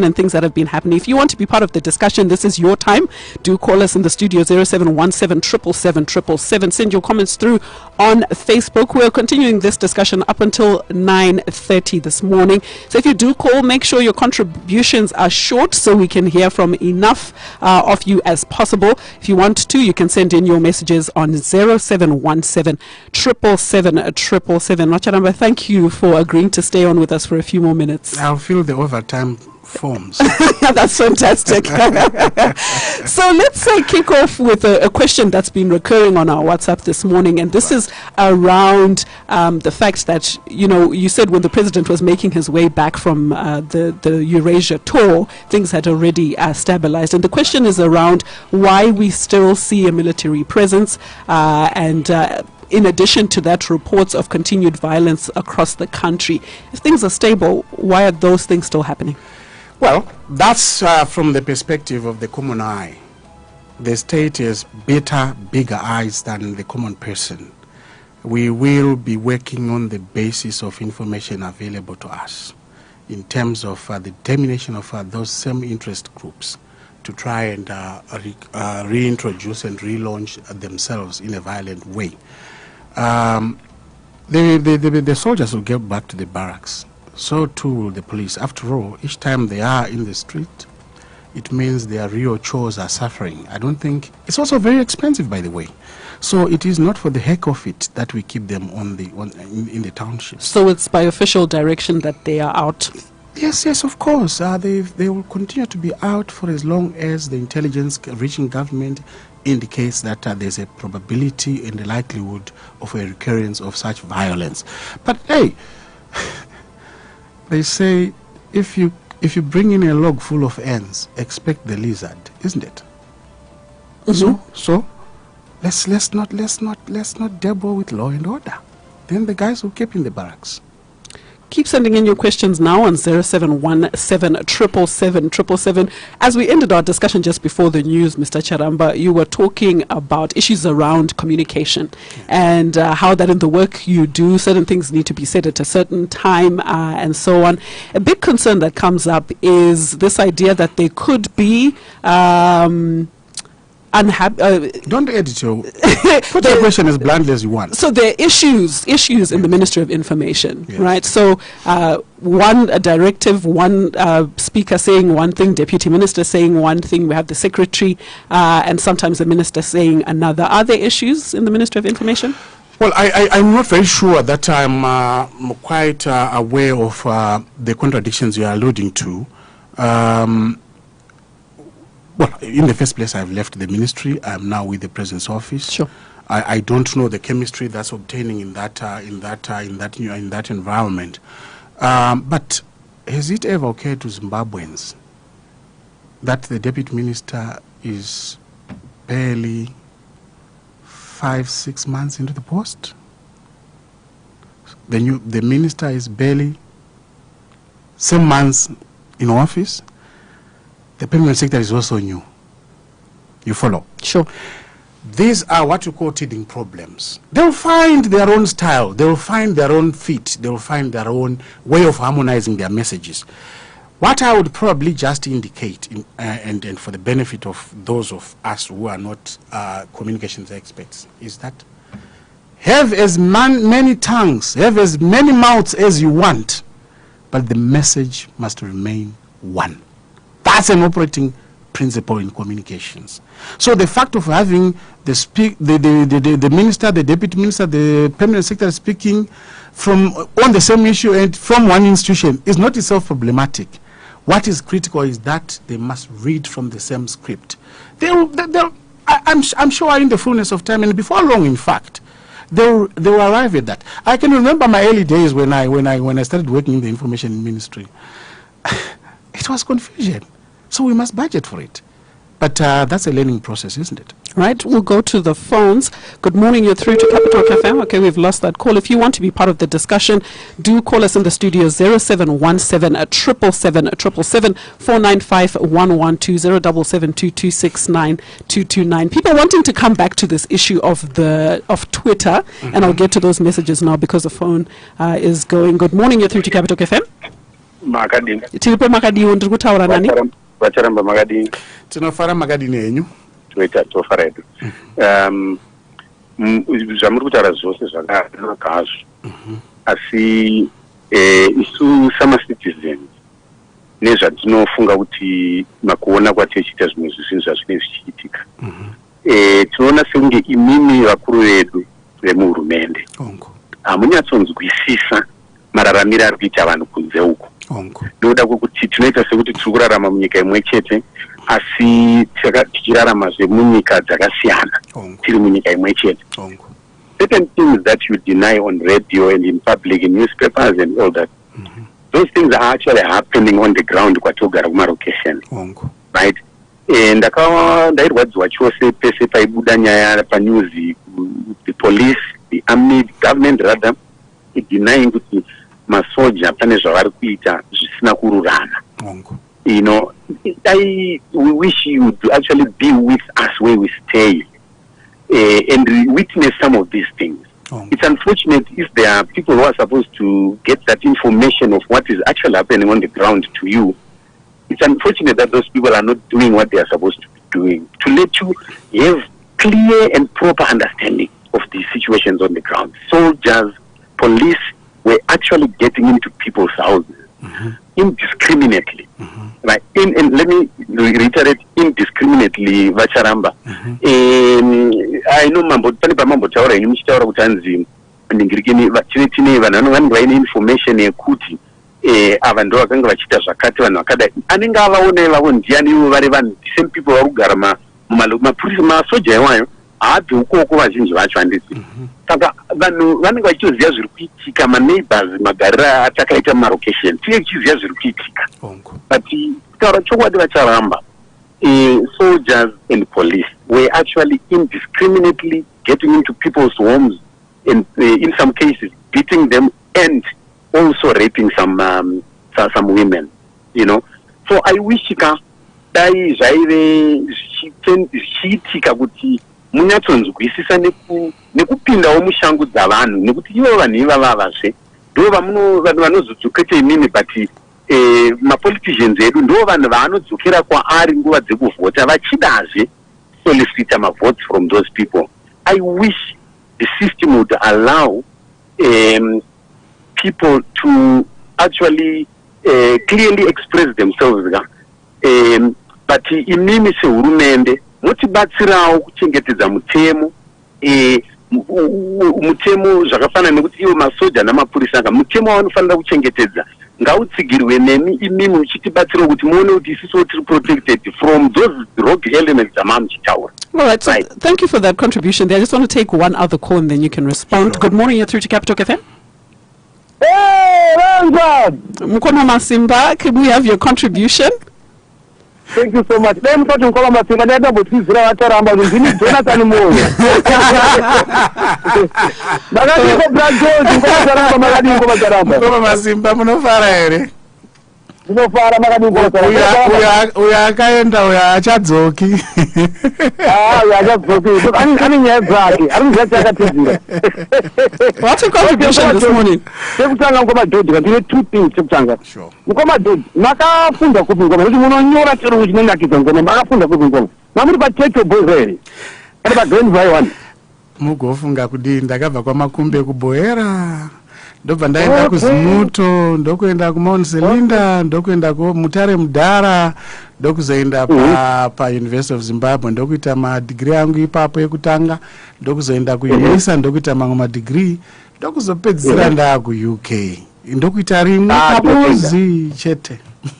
and things that have been happening. If you want to be part of the discussion, this is your time. Do call us in the studio, 0717 777. Send your comments through on Facebook. We're continuing this discussion up until 9:30 this morning. So if you do call, make sure your contributions are short so we can hear from enough of you as possible. If you want to, you can send in your messages on 0717 777. Charamba, thank you for agreeing to stay on with us for a few more minutes. I'll fill the overtime forms. That's fantastic. So let's kick off with a question that's been recurring on our WhatsApp this morning, and this is around the fact that, you said when the President was making his way back from the Eurasia tour, things had already stabilized, and the question is around why we still see a military presence and in addition to that, reports of continued violence across the country. If things are stable, why are those things still happening? Well, that's from the perspective of the common eye. The state has bigger eyes than the common person. We will be working on the basis of information available to us in terms of the determination of those same interest groups to try and reintroduce and relaunch themselves in a violent way. The soldiers will get back to the barracks so too will the police. After all, each time they are in the street, it means their real chores are suffering. I don't think it's also very expensive, by the way. So it is not for the heck of it that we keep them in the townships. So it's by official direction that they are out. Yes, of course. They will continue to be out for as long as the intelligence reaching government indicates that there's a probability and the likelihood of a recurrence of such violence. But hey, they say if you bring in a log full of ants, expect the lizard, isn't it? Mm-hmm. So let's not dabble with law and order. Then the guys will keep in the barracks. Keep sending in your questions now on 0717777777. As we ended our discussion just before the news, Mr. Charamba, you were talking about issues around communication and how that in the work you do, certain things need to be said at a certain time and so on. A big concern that comes up is this idea that there could be don't edit your put your question as bluntly as you want. So there are issues in the Ministry of Information, right? So one directive, one speaker saying one thing, deputy minister saying one thing, we have the secretary and sometimes the minister saying another. Are there issues in the Ministry of Information? Well, I'm not very sure that I'm quite aware of the contradictions you are alluding to. Well, in the first place, I've left the ministry. I'm now with the President's office. Sure. I don't know the chemistry that's obtaining in that environment. But has it ever occurred to Zimbabweans that the deputy minister is barely 5-6 months into the post? The minister is barely 7 months in office. The permanent secretary is also new. You follow? Sure. These are what you call teething problems. They'll find their own style. They'll find their own fit. They'll find their own way of harmonizing their messages. What I would probably just indicate, and for the benefit of those of us who are not communications experts, is that have as many tongues, have as many mouths as you want, but the message must remain one. That's an operating principle in communications. So the fact of having the minister, the deputy minister, the permanent secretary speaking on the same issue and from one institution is not itself problematic. What is critical is that they must read from the same script. I'm sure in the fullness of time, and before long, in fact, they will arrive at that. I can remember my early days when I started working in the information ministry. It was confusion. So we must budget for it. But that's a learning process, isn't it? Right, we'll go to the phones. Good morning, you're through to Capitalk FM. Okay, we've lost that call. If you want to be part of the discussion, do call us in the studio 0717777777 495-112 0772269 People wanting to come back to this issue of Twitter, and I'll get to those messages now because the phone is going. Good morning, you're through to Capitalk FM. Makadini. Tilipo Makadini ndiri kutaura nani? Charamba Makadini. Tinofara Makadini yenyu. Tofara edu. Zvamuri kutaura zvose zvakanaka hazvo. Asi isu sama-citizens nezvatinofunga kuti makuona kwatichiita zvimwe zvinhu zvazvinenge zvichiitika. Tinoona sekunge imimi vakuru vedu vemuhurumende hamunyatsonzwisisa mararamiro ari kuita vanhu kunze uko. Ndoda kuti tinoita sekuti tiri kurarama munyika imwe chete asi tichirarama zvemunyika dzakasiyana tiri munyika imwe chete. Certain things that you deny on radio and in public, in newspapers and all that, those things are actually happening on the ground kwatogara kumalocation, right? Ndairwadziwa chose pese paibuda nyaya panews, the police, the army, the government rather, denying kuti masoja pane zvavari kuita zvisina kururama. You know, we wish you would actually be with us where we stay and witness some of these things. It's unfortunate if there are people who are supposed to get that information of what is actually happening on the ground to you. It's unfortunate that those people are not doing what they are supposed to be doing, to let you have clear and proper understanding of the situations on the ground. Soldiers, police, were actually getting into people's houses indiscriminately. Right? And let me reiterate, indiscriminately, Charamba. I know mambo taura ini muchitaura kuti anzi ndingirikini vachine vanhu vanenge vaine information yekuti ava ndo vakanga vachiita zvakati vanhu vakadai anenge avaona ivavo ndiani ivo vari vanhu the same people vari kugara mapurisa masoja iwayo haabvi ukoko vazhinji vacho handisi saka vanhu vanenge vachitoziva zviri kuitika maneighbors magarira atakaita mumarokesheni tinenge tichiziva zviri kuitika but kutaura chokwadi vacharamba soldiers and police were actually indiscriminately getting into people's homes and in some cases beating them and also raping some women, you know. So I wish dai zvaive zvichiitika kuti munyatsonzwisisa nekupindawo mushangu dzavanhu nekuti ivo vanhu ivavavazve ndo vanhu vanozodzoketa imini but mapoliticians edu ndo vanhu vaanodzokera kwaari nguva dzekuvhota vachidazve solicita mavotes from those people. I wish the system would allow people to actually clearly express themselves. But imimi sehurumende motibatsirawo kuchengetedza mutemo mutemo zvakafanana nekuti iwo masoja namapurisa anga mutemo wanofanira kuchengetedza ngautsigirwe nemi imimi uchitibatsirawo kuti muone kuti isiso tiri protected from those rogue elements amamuchitaura. All right, so thank you for that contribution there. I just want to take one other call and then you can respond. Sure. Good morning, you're through to Capitalk FM. Hey, Rangad! Mkono Masimba, can we have your contribution? Thank you so much. Let me talk to Mkono Masimba. Let me talk to Charamba. We need Jonathan Moore. Mkono Masimba, munofara ere? Munofara uya akaenda uya achadzoki. Uya achadzoki. Ani nyaya dzake. Ari zvachakatizira. What's your contribution this morning? Sekutanga Mkoma George, ndine two things sekutanga. Sure. Mkoma George, makafunda kupi Mkoma. Kuti munonyora chero chinonakidza Mkoma. Makafunda kupi Mkoma. Mamuri pachecho boyeri. Ari pa grand vai one. Mugofunga kudii ndakabva kwamakumbe kuboyera. Ndobva ndaenda kuzimuto, ndokuenda kuMount Selinda, ndokuenda kuMutare Mudhara, ndokuzoenda pa University of Zimbabwe, ndokuita madegree yangu ipapo yekutanga, ndokuzoenda kuUNISA, ndokuita mamwe madegree, ndokuzopedzisira ndaa kuUK. Ndokuita rimwe kabuzi chete.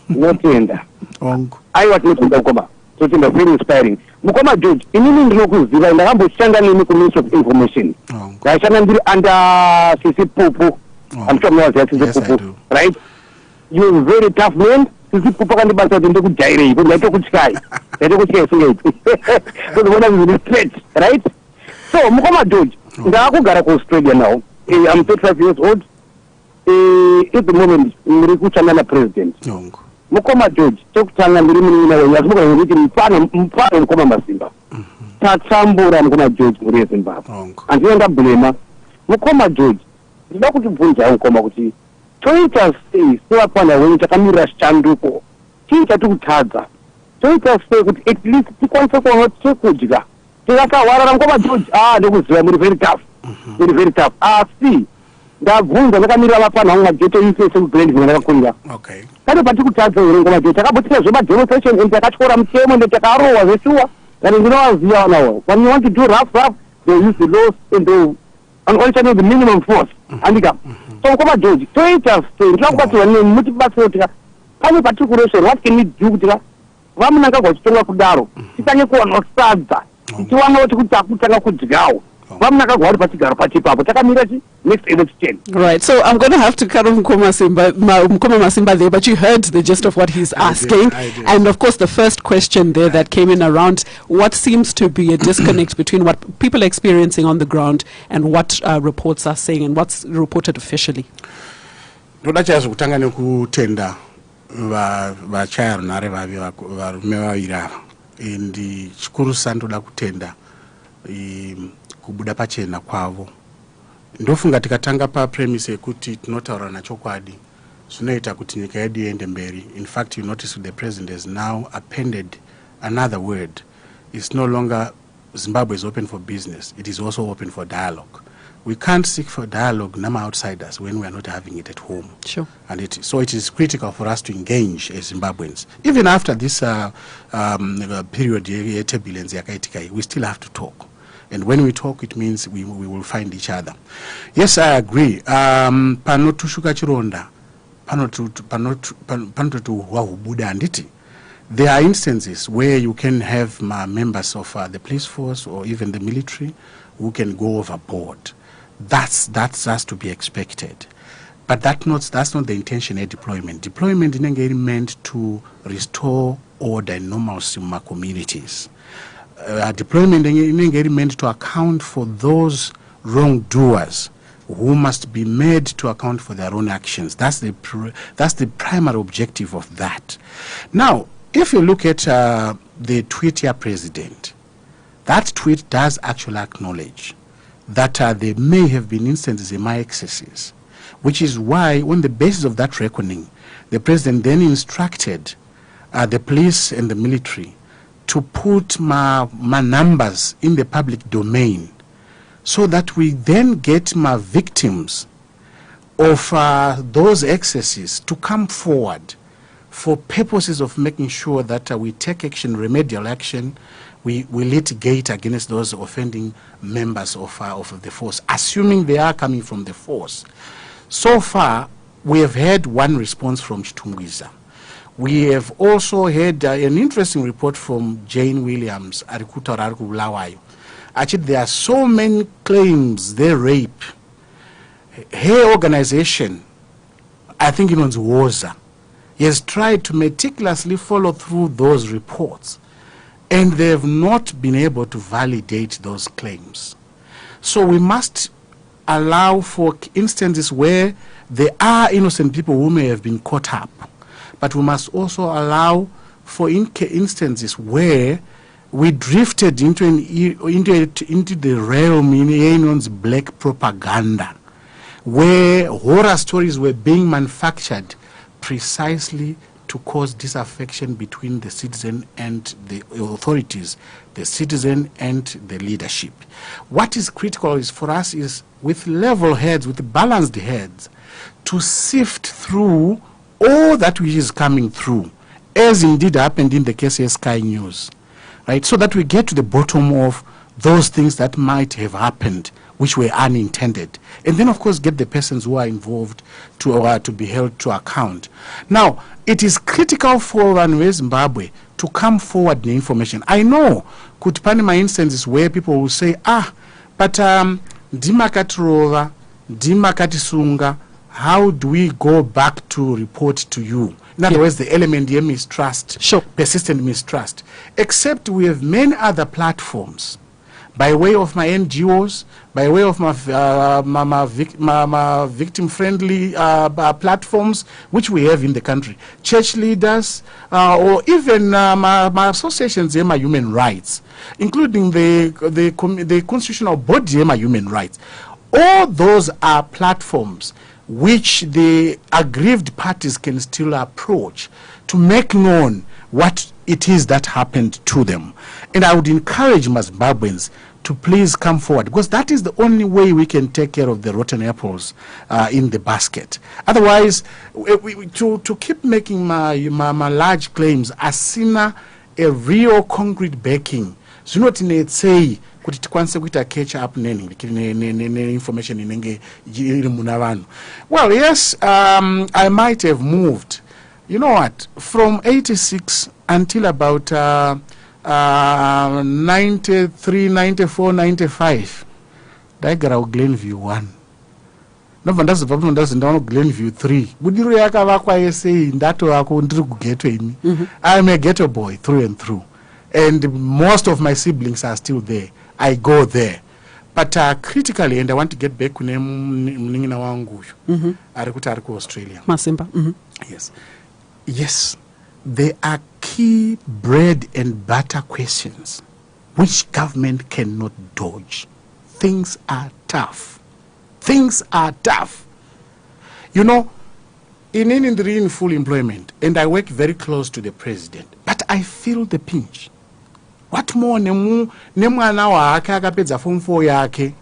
Notenda. Ongo. Aiwa tinotenda Mkoma. Totenda very inspiring. Mkoma George, inini ndinokuziva ndakamboshanda nemi kuMinistry of Information. Ndashanda ndiri under CC Pupu. I'm sure you know yes, I do. Right? You're a very tough man. CC Pupu akandibasa kuti ndikujaire ipo ndaitokutyai. Ndaitokutyai singeti. Because when I'm in straight, right? So Mkoma George, ndakugara ku Australia now. I'm 35 years old. At the moment ndiri kuchanda na president. Mkoma George, chokutanga ndiri munina wenyu asimuka kuti mpano Mkoma Masimba. Tatsambura Mkoma George muri Zimbabwe. Andinoenda blema. Mkoma George, ndida kutibvunza Mkoma kuti toita sei sevapana wenyu takamira chanduko chii tikutadza toita sei kuti at least tikwanise kuona chekudya tikasawarara Mkoma George ndikuziva muri very tough muri very tough asi ndabvunza ndakamirira vapana vangu majeto ise sekugrand zvimwe ndakakunga kane patikutadza here Mkoma George takabotika zvemademonstation and takatyora mutemo ende takarohwa zveshuwa and ndinovaziva vanawo when you want to do rough they use the laws and they unfortunately the minimum force andika so Mkoma George toita sei ndinokubatsirwa nemutibatsiro kuti pane patikuresha what can we do kuti vamunangagwa chitonga kudaro titange kuwana sadza tichiwanawo kuti takutanga kudyawo vamunangagwa vari pachigaro pachipapo takamira next election. Right, so I'm going to have to cut off Mkoma Masimba there, but you heard the gist of what he's asking. I did. And of course the first question there that came in around what seems to be a disconnect between what people are experiencing on the ground and what reports are saying and what's reported officially. Ndoda chazo kutanga nekutenda vachaya runhare varume vaviri ava indi chikuru sandoda kutenda kubuda pachena kwavo. Ndofunga tikatanga pa premise yekuti tinotaura nachokwadi zvinoita kuti nyika yedu iende mberi. In fact, you notice the president has now appended another word. It's no longer Zimbabwe is open for business, it is also open for dialogue. We can't seek for dialogue nama outsiders when we are not having it at home. Sure. And so it is critical for us to engage as Zimbabweans. Even after this period, we still have to talk. And when we talk, it means we will find each other. Yes, I agree. Panotushuka chironda, panotu wahubuda anditi. There are instances where you can have members of the police force or even the military who can go overboard. That's has to be expected. But that's not the intention of deployment. Deployment is meant to restore order and normalcy in our communities. Deployment is meant to account for those wrongdoers who must be made to account for their own actions. That's the primary objective of that. Now, if you look at the tweet here, President, that tweet does actually acknowledge that there may have been instances in my excesses, which is why, on the basis of that reckoning, the President then instructed the police and the military to put my numbers in the public domain so that we then get my victims of those excesses to come forward for purposes of making sure that we take action, remedial action. We litigate against those offending members of the force, assuming they are coming from the force. So far, we have had one response from Chitungwiza. We have also had an interesting report from Jane Williams. Actually, there are so many claims they rape. Her organization, I think it was WOZA, has tried to meticulously follow through those reports, and they have not been able to validate those claims. So we must allow for instances where there are innocent people who may have been caught up, but we must also allow for instances where we drifted into the realm in anyone's black propaganda, where horror stories were being manufactured precisely to cause disaffection between the citizen and the authorities, the citizen and the leadership. What is critical is for us is with level heads, with balanced heads, to sift through all that which is coming through, as indeed happened in the case of Sky News, right? So that we get to the bottom of those things that might have happened, which were unintended, and then of course get the persons who are involved to be held to account. Now, it is critical for Zimbabwe to come forward the information. I know could find my instances where people will say, but Dimakatrova, Dimakatisunga, how do we go back to report to you? In other words, the element here mistrust, sure, persistent mistrust. Except we have many other platforms, by way of my NGOs, by way of my victim-friendly platforms, which we have in the country, church leaders, or even my associations, my human rights, including the constitutional body, my human rights. All those are platforms which the aggrieved parties can still approach to make known what it is that happened to them. And I would encourage Zimbabweans to please come forward, because that is the only way we can take care of the rotten apples in the basket. Otherwise, to keep making my large claims, asina a real concrete backing, so not in it say kuti tikwanise kuita catch up ne information inenge iri muna vanhu. Well, yes, I might have moved, you know what, from 86 until about 93, 94, 95. Daigara Glenview 1. Nobva ndazobva ndazoenda Glenview 3. Budiro yakavakwa yese ndato yako ndiri kughetto ini. I'm a ghetto boy through and through. And most of my siblings are still there. I go there. But critically, and I want to get back to mningina wangu ari ku Australia. Masimba. Yes. Yes. There are key bread and butter questions which government cannot dodge. Things are tough. Things are tough. You know, in full employment, and I work very close to the president, but I feel the pinch. What more nemu ana wake akapedza form 4 yake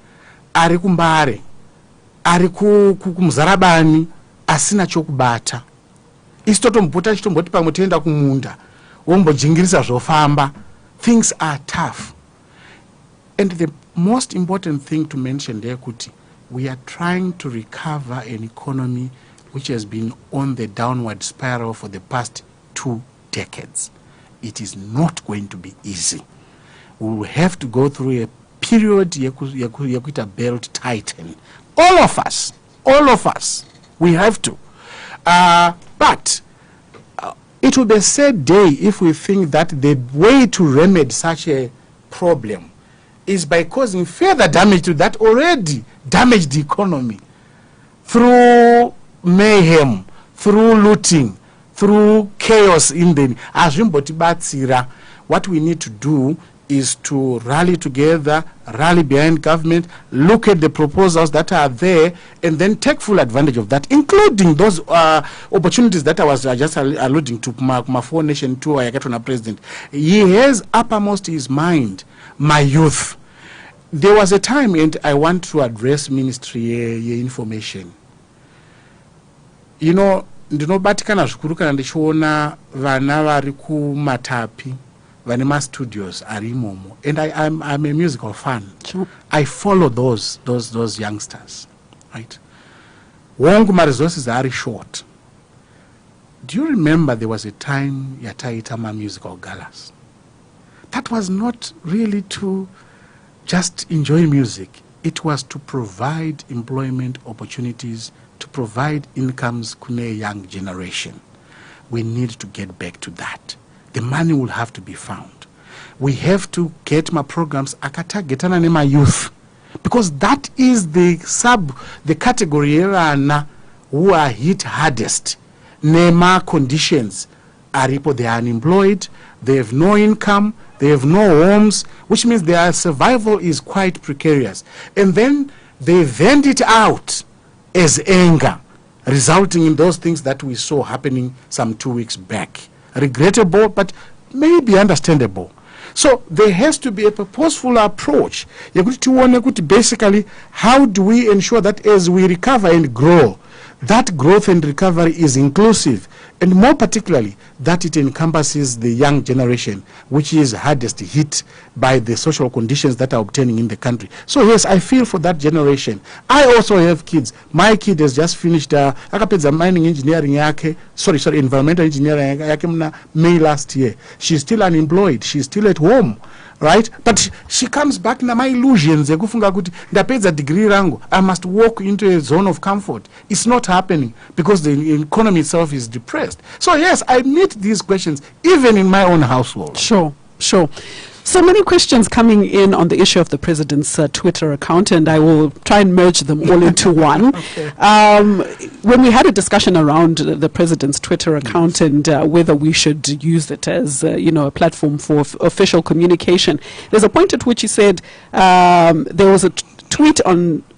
ari kumbare, ari kumuzarabani, asina chokubata. Istotombota chitomboti pamwe toenda kumunda, wombojingirisa zvofamba. Things are tough. And the most important thing to mention there, Kuti, we are trying to recover an economy which has been on the downward spiral for the past 2 decades. It is not going to be easy. We will have to go through a period yakuita belt tighten. All of us, we have to. But it will be a sad day if we think that the way to remedy such a problem is by causing further damage to that already damaged economy through mayhem, through looting, through chaos in the azvimbotibatsira. What we need to do is to rally together, rally behind government, look at the proposals that are there, and then take full advantage of that, including those opportunities that I was just alluding to. My 4 Nation tour, Yakatona president, he has uppermost his mind, my youth. There was a time, and I want to address Ministry Information. You know, ndinobatikana zvikuru kana ndichiona vana vari kumatapi vanema studios ari imomo, and I'm a musical fan. Sure. I follow those youngsters, right? Wongu ma resources are short. Do you remember there was a time yataita ma musical galas? That was not really to just enjoy music. It was to provide employment opportunities, to provide incomes to a young generation. We need to get back to that. The money will have to be found. We have to get my programs akatagetana ne my youth, because that is the category who are hit hardest. Nema conditions aripo, they are unemployed, they have no income, they have no homes, which means their survival is quite precarious. And then they vent it out as anger, resulting in those things that we saw happening some 2 weeks back. Regrettable, but maybe understandable. So there has to be a purposeful approach. Basically, how do we ensure that as we recover and grow, that growth and recovery is inclusive, and more particularly that it encompasses the young generation, which is hardest hit by the social conditions that are obtaining in the country. So yes, I feel for that generation. I also have kids. My kid has just finished mining engineering environmental engineering May last year. She's still unemployed. She's still at home, right? But she comes back na my illusions ekufunga kuti ndapedza degree rangu, I must walk into a zone of comfort. It's not happening because the economy itself is depressed. So yes, I meet these questions even in my own household. Sure. So many questions coming in on the issue of the president's Twitter account, and I will try and merge them all into one. Okay. When we had a discussion around the president's Twitter account and whether we should use it as a platform for official communication, there's a point at which he said there was a tweet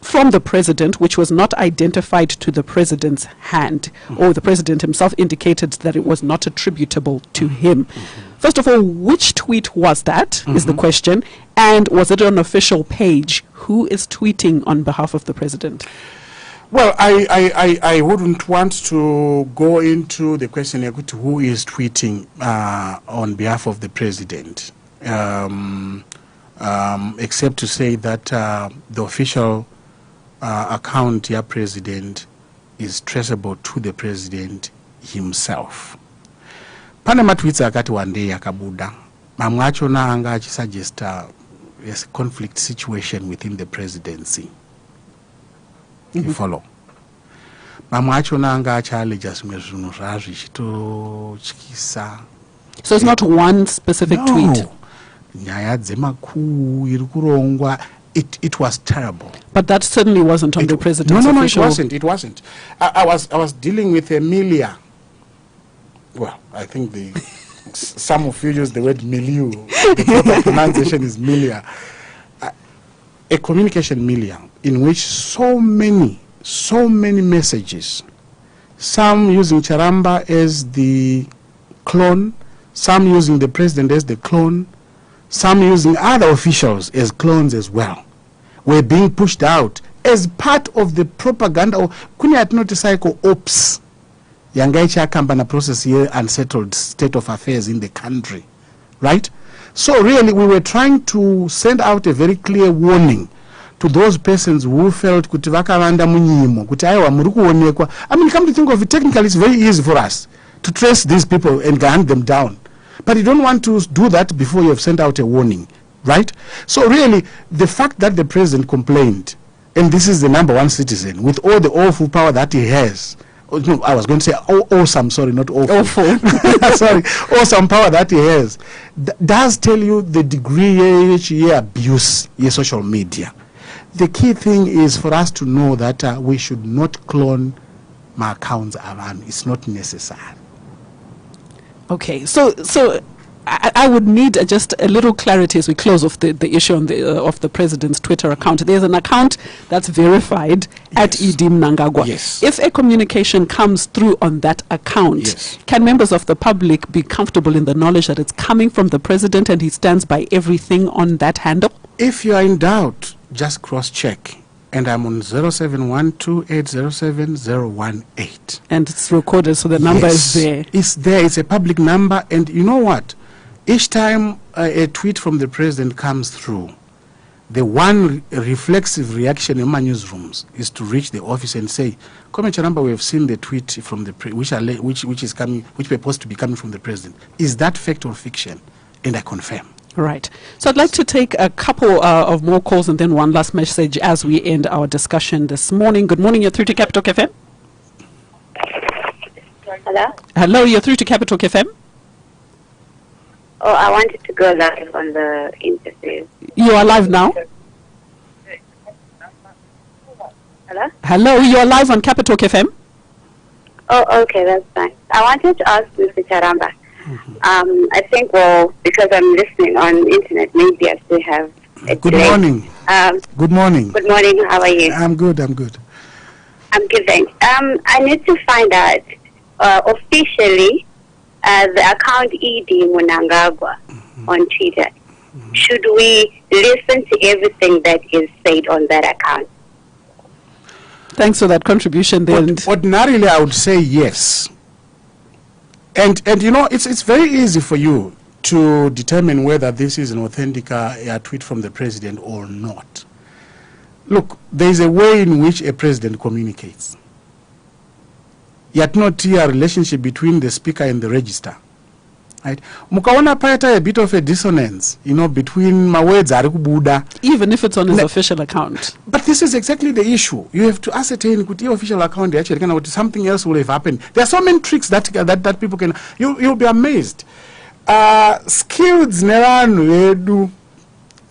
from the president which was not identified to the president's hand, or the president himself indicated that it was not attributable to him. First of all, which tweet was that, is the question, and was it an official page? Who is tweeting on behalf of the president? Well, I wouldn't want to go into the question who is tweeting on behalf of the president, except to say that the official account, your president, is traceable to the president himself. Pane matweets akati one day akabuda, mamwe achona anga achisuggest a conflict situation within the presidency. You follow? Mamwe achona anga achaleja zvimwe zvinhu zvazvichitotyisa. So it's not one specific tweet. Nyaya dzemakuu iri kurongwa. It was terrible. But that certainly wasn't on the president's official. No, it wasn't. I was dealing with Emilia. Well, I think some of you use the word milieu. The proper pronunciation is milia. A communication milia in which so many messages, some using Charamba as the clone, some using the president as the clone, some using other officials as clones as well, were being pushed out as part of the propaganda or cycle ops yangaicha kambana process here unsettled state of affairs in the country, right? So really we were trying to send out a very clear warning to those persons who felt kuti vakavanda munyimo kuti aiwa muri kuonekwa. I mean, come to think of it, technically it's very easy for us to trace these people and hunt them down, but you don't want to do that before you have sent out a warning, right? So really the fact that the president complained, and this is the #1 citizen with all the awful power that he has, no, I was going to say awesome, sorry, not awful. Sorry, awesome power that he has, does tell you the degree of abuse in social media. The key thing is for us to know that we should not clone my accounts around. It's not necessary. Okay, so I would need just a little clarity as we close off the issue on of the president's Twitter account. There's an account that's verified at Idi Mnangagwa. Yes. If a communication comes through on that account, Yes. can members of the public be comfortable in the knowledge that it's coming from the president and he stands by everything on that handle? If you are in doubt, just cross-check. And I'm on 0712807018. And it's recorded, so the number is there. It's there. It's a public number. And you know what? Each time a tweet from the president comes through, the one reflexive reaction in my newsrooms is to reach the office and say, "Come, Charamba, we have seen the tweet from the which is coming, which purports to be coming from the president. Is that fact or fiction?" And I confirm. Right. So I'd like to take a couple of more calls and then one last message as we end our discussion this morning. Good morning, you're through to Capitalk FM. Hello? Hello, you're through to Capitalk FM. Oh, I wanted to go live on the interview. You are live now. Hello? Hello, you are live on Capitalk FM. Oh, okay, that's fine. I wanted to ask Mr. Charamba. I think, well, because I'm listening on the internet, maybe I still have a Good delay. morning. Good morning. Good morning, how are you? I'm good. I'm good. I'm good, thanks. I need to find out officially the account Idi Mnangagwa on Twitter. Should we listen to everything that is said on that account? Thanks for that contribution there. Ordinarily, I would say yes. And you know, it's very easy for you to determine whether this is an authentic tweet from the president or not. Look, there is a way in which a president communicates. Yet not a relationship between the speaker and the register. Right? Mukaona payata a bit of a dissonance, you know, between my words Buddha. Even if it's on his official account. But this is exactly the issue. You have to ascertain could your official account actually something else will have happened. There are so many tricks that people can. You'll be amazed. Skills neran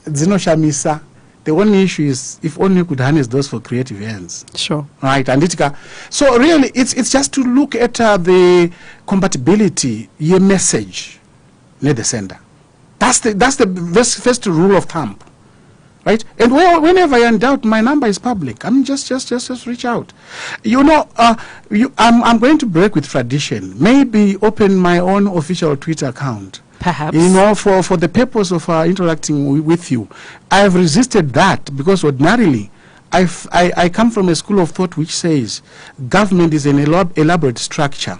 shamisa. The only issue is if only you could harness those for creative ends. Sure. Right, and so really it's just to look at the compatibility, your message, near the sender. That's the first rule of thumb, right? And whenever you're in doubt, my number is public. I mean, just reach out. You know, I'm going to break with tradition. Maybe open my own official Twitter account. Perhaps. You know, for the purpose of interacting with you. I have resisted that because ordinarily I come from a school of thought which says government is an elaborate structure.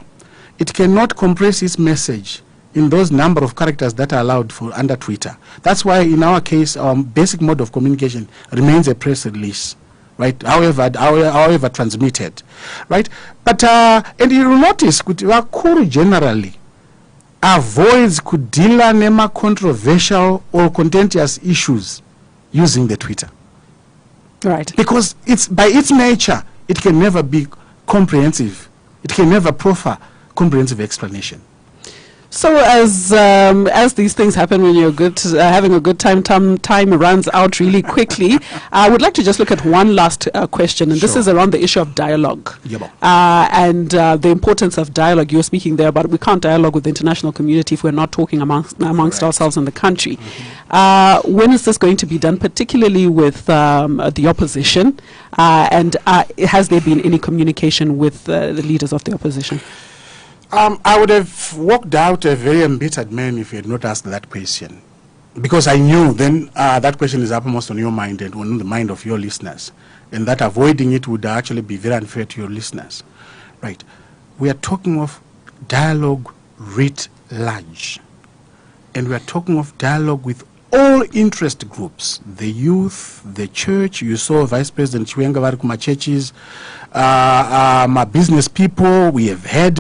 It cannot compress its message in those number of characters that are allowed for under Twitter. That's why in our case, our basic mode of communication remains a press release, right? However transmitted, right? But and you will notice, Kuru generally avoids kudila nema controversial or contentious issues using the Twitter. Right. Because it's by its nature, it can never be comprehensive. It can never proffer comprehensive explanation. So as these things happen when you're having a good time runs out really quickly. I would like to just look at one last question, and this is around the issue of dialogue and the importance of dialogue. You were speaking there about we can't dialogue with the international community if we're not talking amongst ourselves in the country. When is this going to be done, particularly with the opposition? And has there been any communication with the leaders of the opposition? I would have walked out a very embittered man if he had not asked that question. because I knew then that question is uppermost on your mind and on the mind of your listeners, and that avoiding it would actually be very unfair to your listeners. Right. We are talking of dialogue writ large, and we are talking of dialogue with all interest groups, the youth, the church. You saw Vice President Chiwenga vari kuma churches, my business people. We have had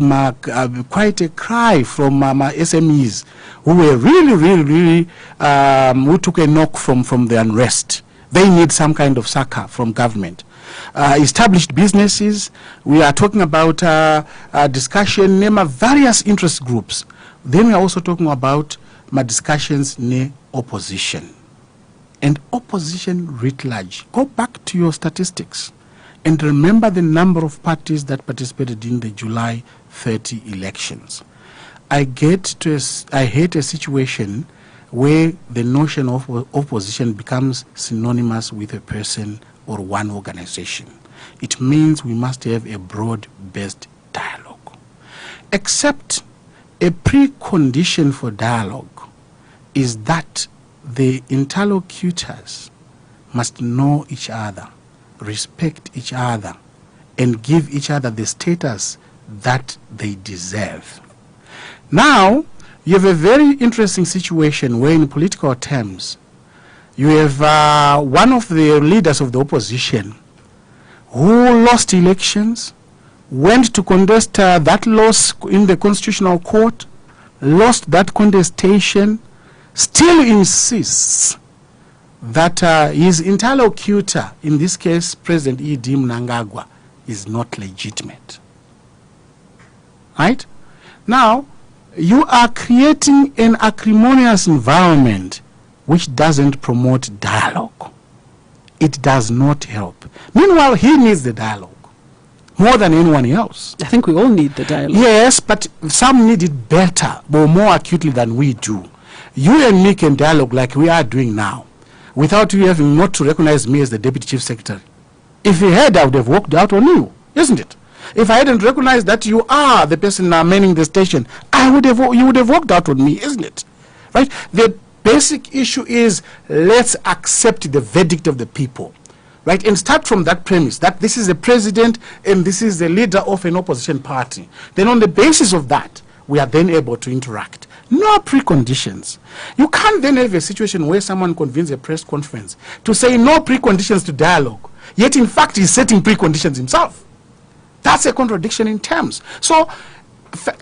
quite a cry from my SMEs who were really who took a knock from the unrest. They need some kind of succor from government. Established businesses. We are talking about discussion name various interest groups. Then we are also talking about my discussions near opposition. And opposition writ large. Go back to your statistics and remember the number of parties that participated in the July 30 elections. I hate a situation where the notion of opposition becomes synonymous with a person or one organization. It means we must have a broad-based dialogue. Except a precondition for dialogue is that the interlocutors must know each other, respect each other, and give each other the status that they deserve. Now, you have a very interesting situation where in political terms, you have one of the leaders of the opposition who lost elections, went to contest that loss in the Constitutional Court, lost that contestation, still insists that his interlocutor, in this case President E.D. Mnangagwa, is not legitimate. Right? Now, you are creating an acrimonious environment which doesn't promote dialogue. It does not help. Meanwhile, he needs the dialogue more than anyone else. I think we all need the dialogue. Yes, but some need it better or more acutely than we do. You and me can dialogue like we are doing now without you having not to recognize me as the Deputy Chief Secretary. If he had, I would have walked out on you, isn't it? If I hadn't recognized that you are the person now manning the station, you would have walked out on me, isn't it? Right? The basic issue is let's accept the verdict of the people, right? And start from that premise that this is the president and this is the leader of an opposition party. Then on the basis of that, we are then able to interact. No preconditions. You can't then have a situation where someone convenes a press conference to say no preconditions to dialogue, yet in fact he's setting preconditions himself. That's a contradiction in terms. So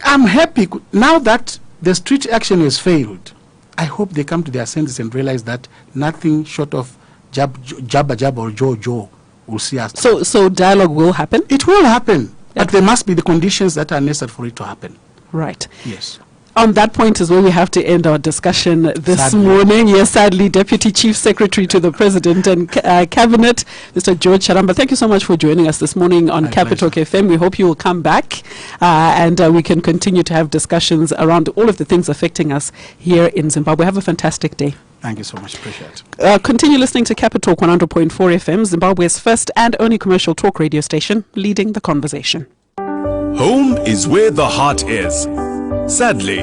I'm happy now that the street action has failed. I hope they come to their senses and realize that nothing short of jab or jo will see us. So dialogue will happen? It will happen, but there must be the conditions that are necessary for it to happen. Right. Yes. On that point is where we have to end our discussion this morning. Yes, sadly, Deputy Chief Secretary to the President and Cabinet, Mr. George Charamba, thank you so much for joining us this morning on Capitalk FM. We hope you will come back and we can continue to have discussions around all of the things affecting us here in Zimbabwe. Have a fantastic day. Thank you so much. Appreciate it. Continue listening to Capitalk 100.4 FM, Zimbabwe's first and only commercial talk radio station, leading the conversation. Home is where the heart is. Sadly,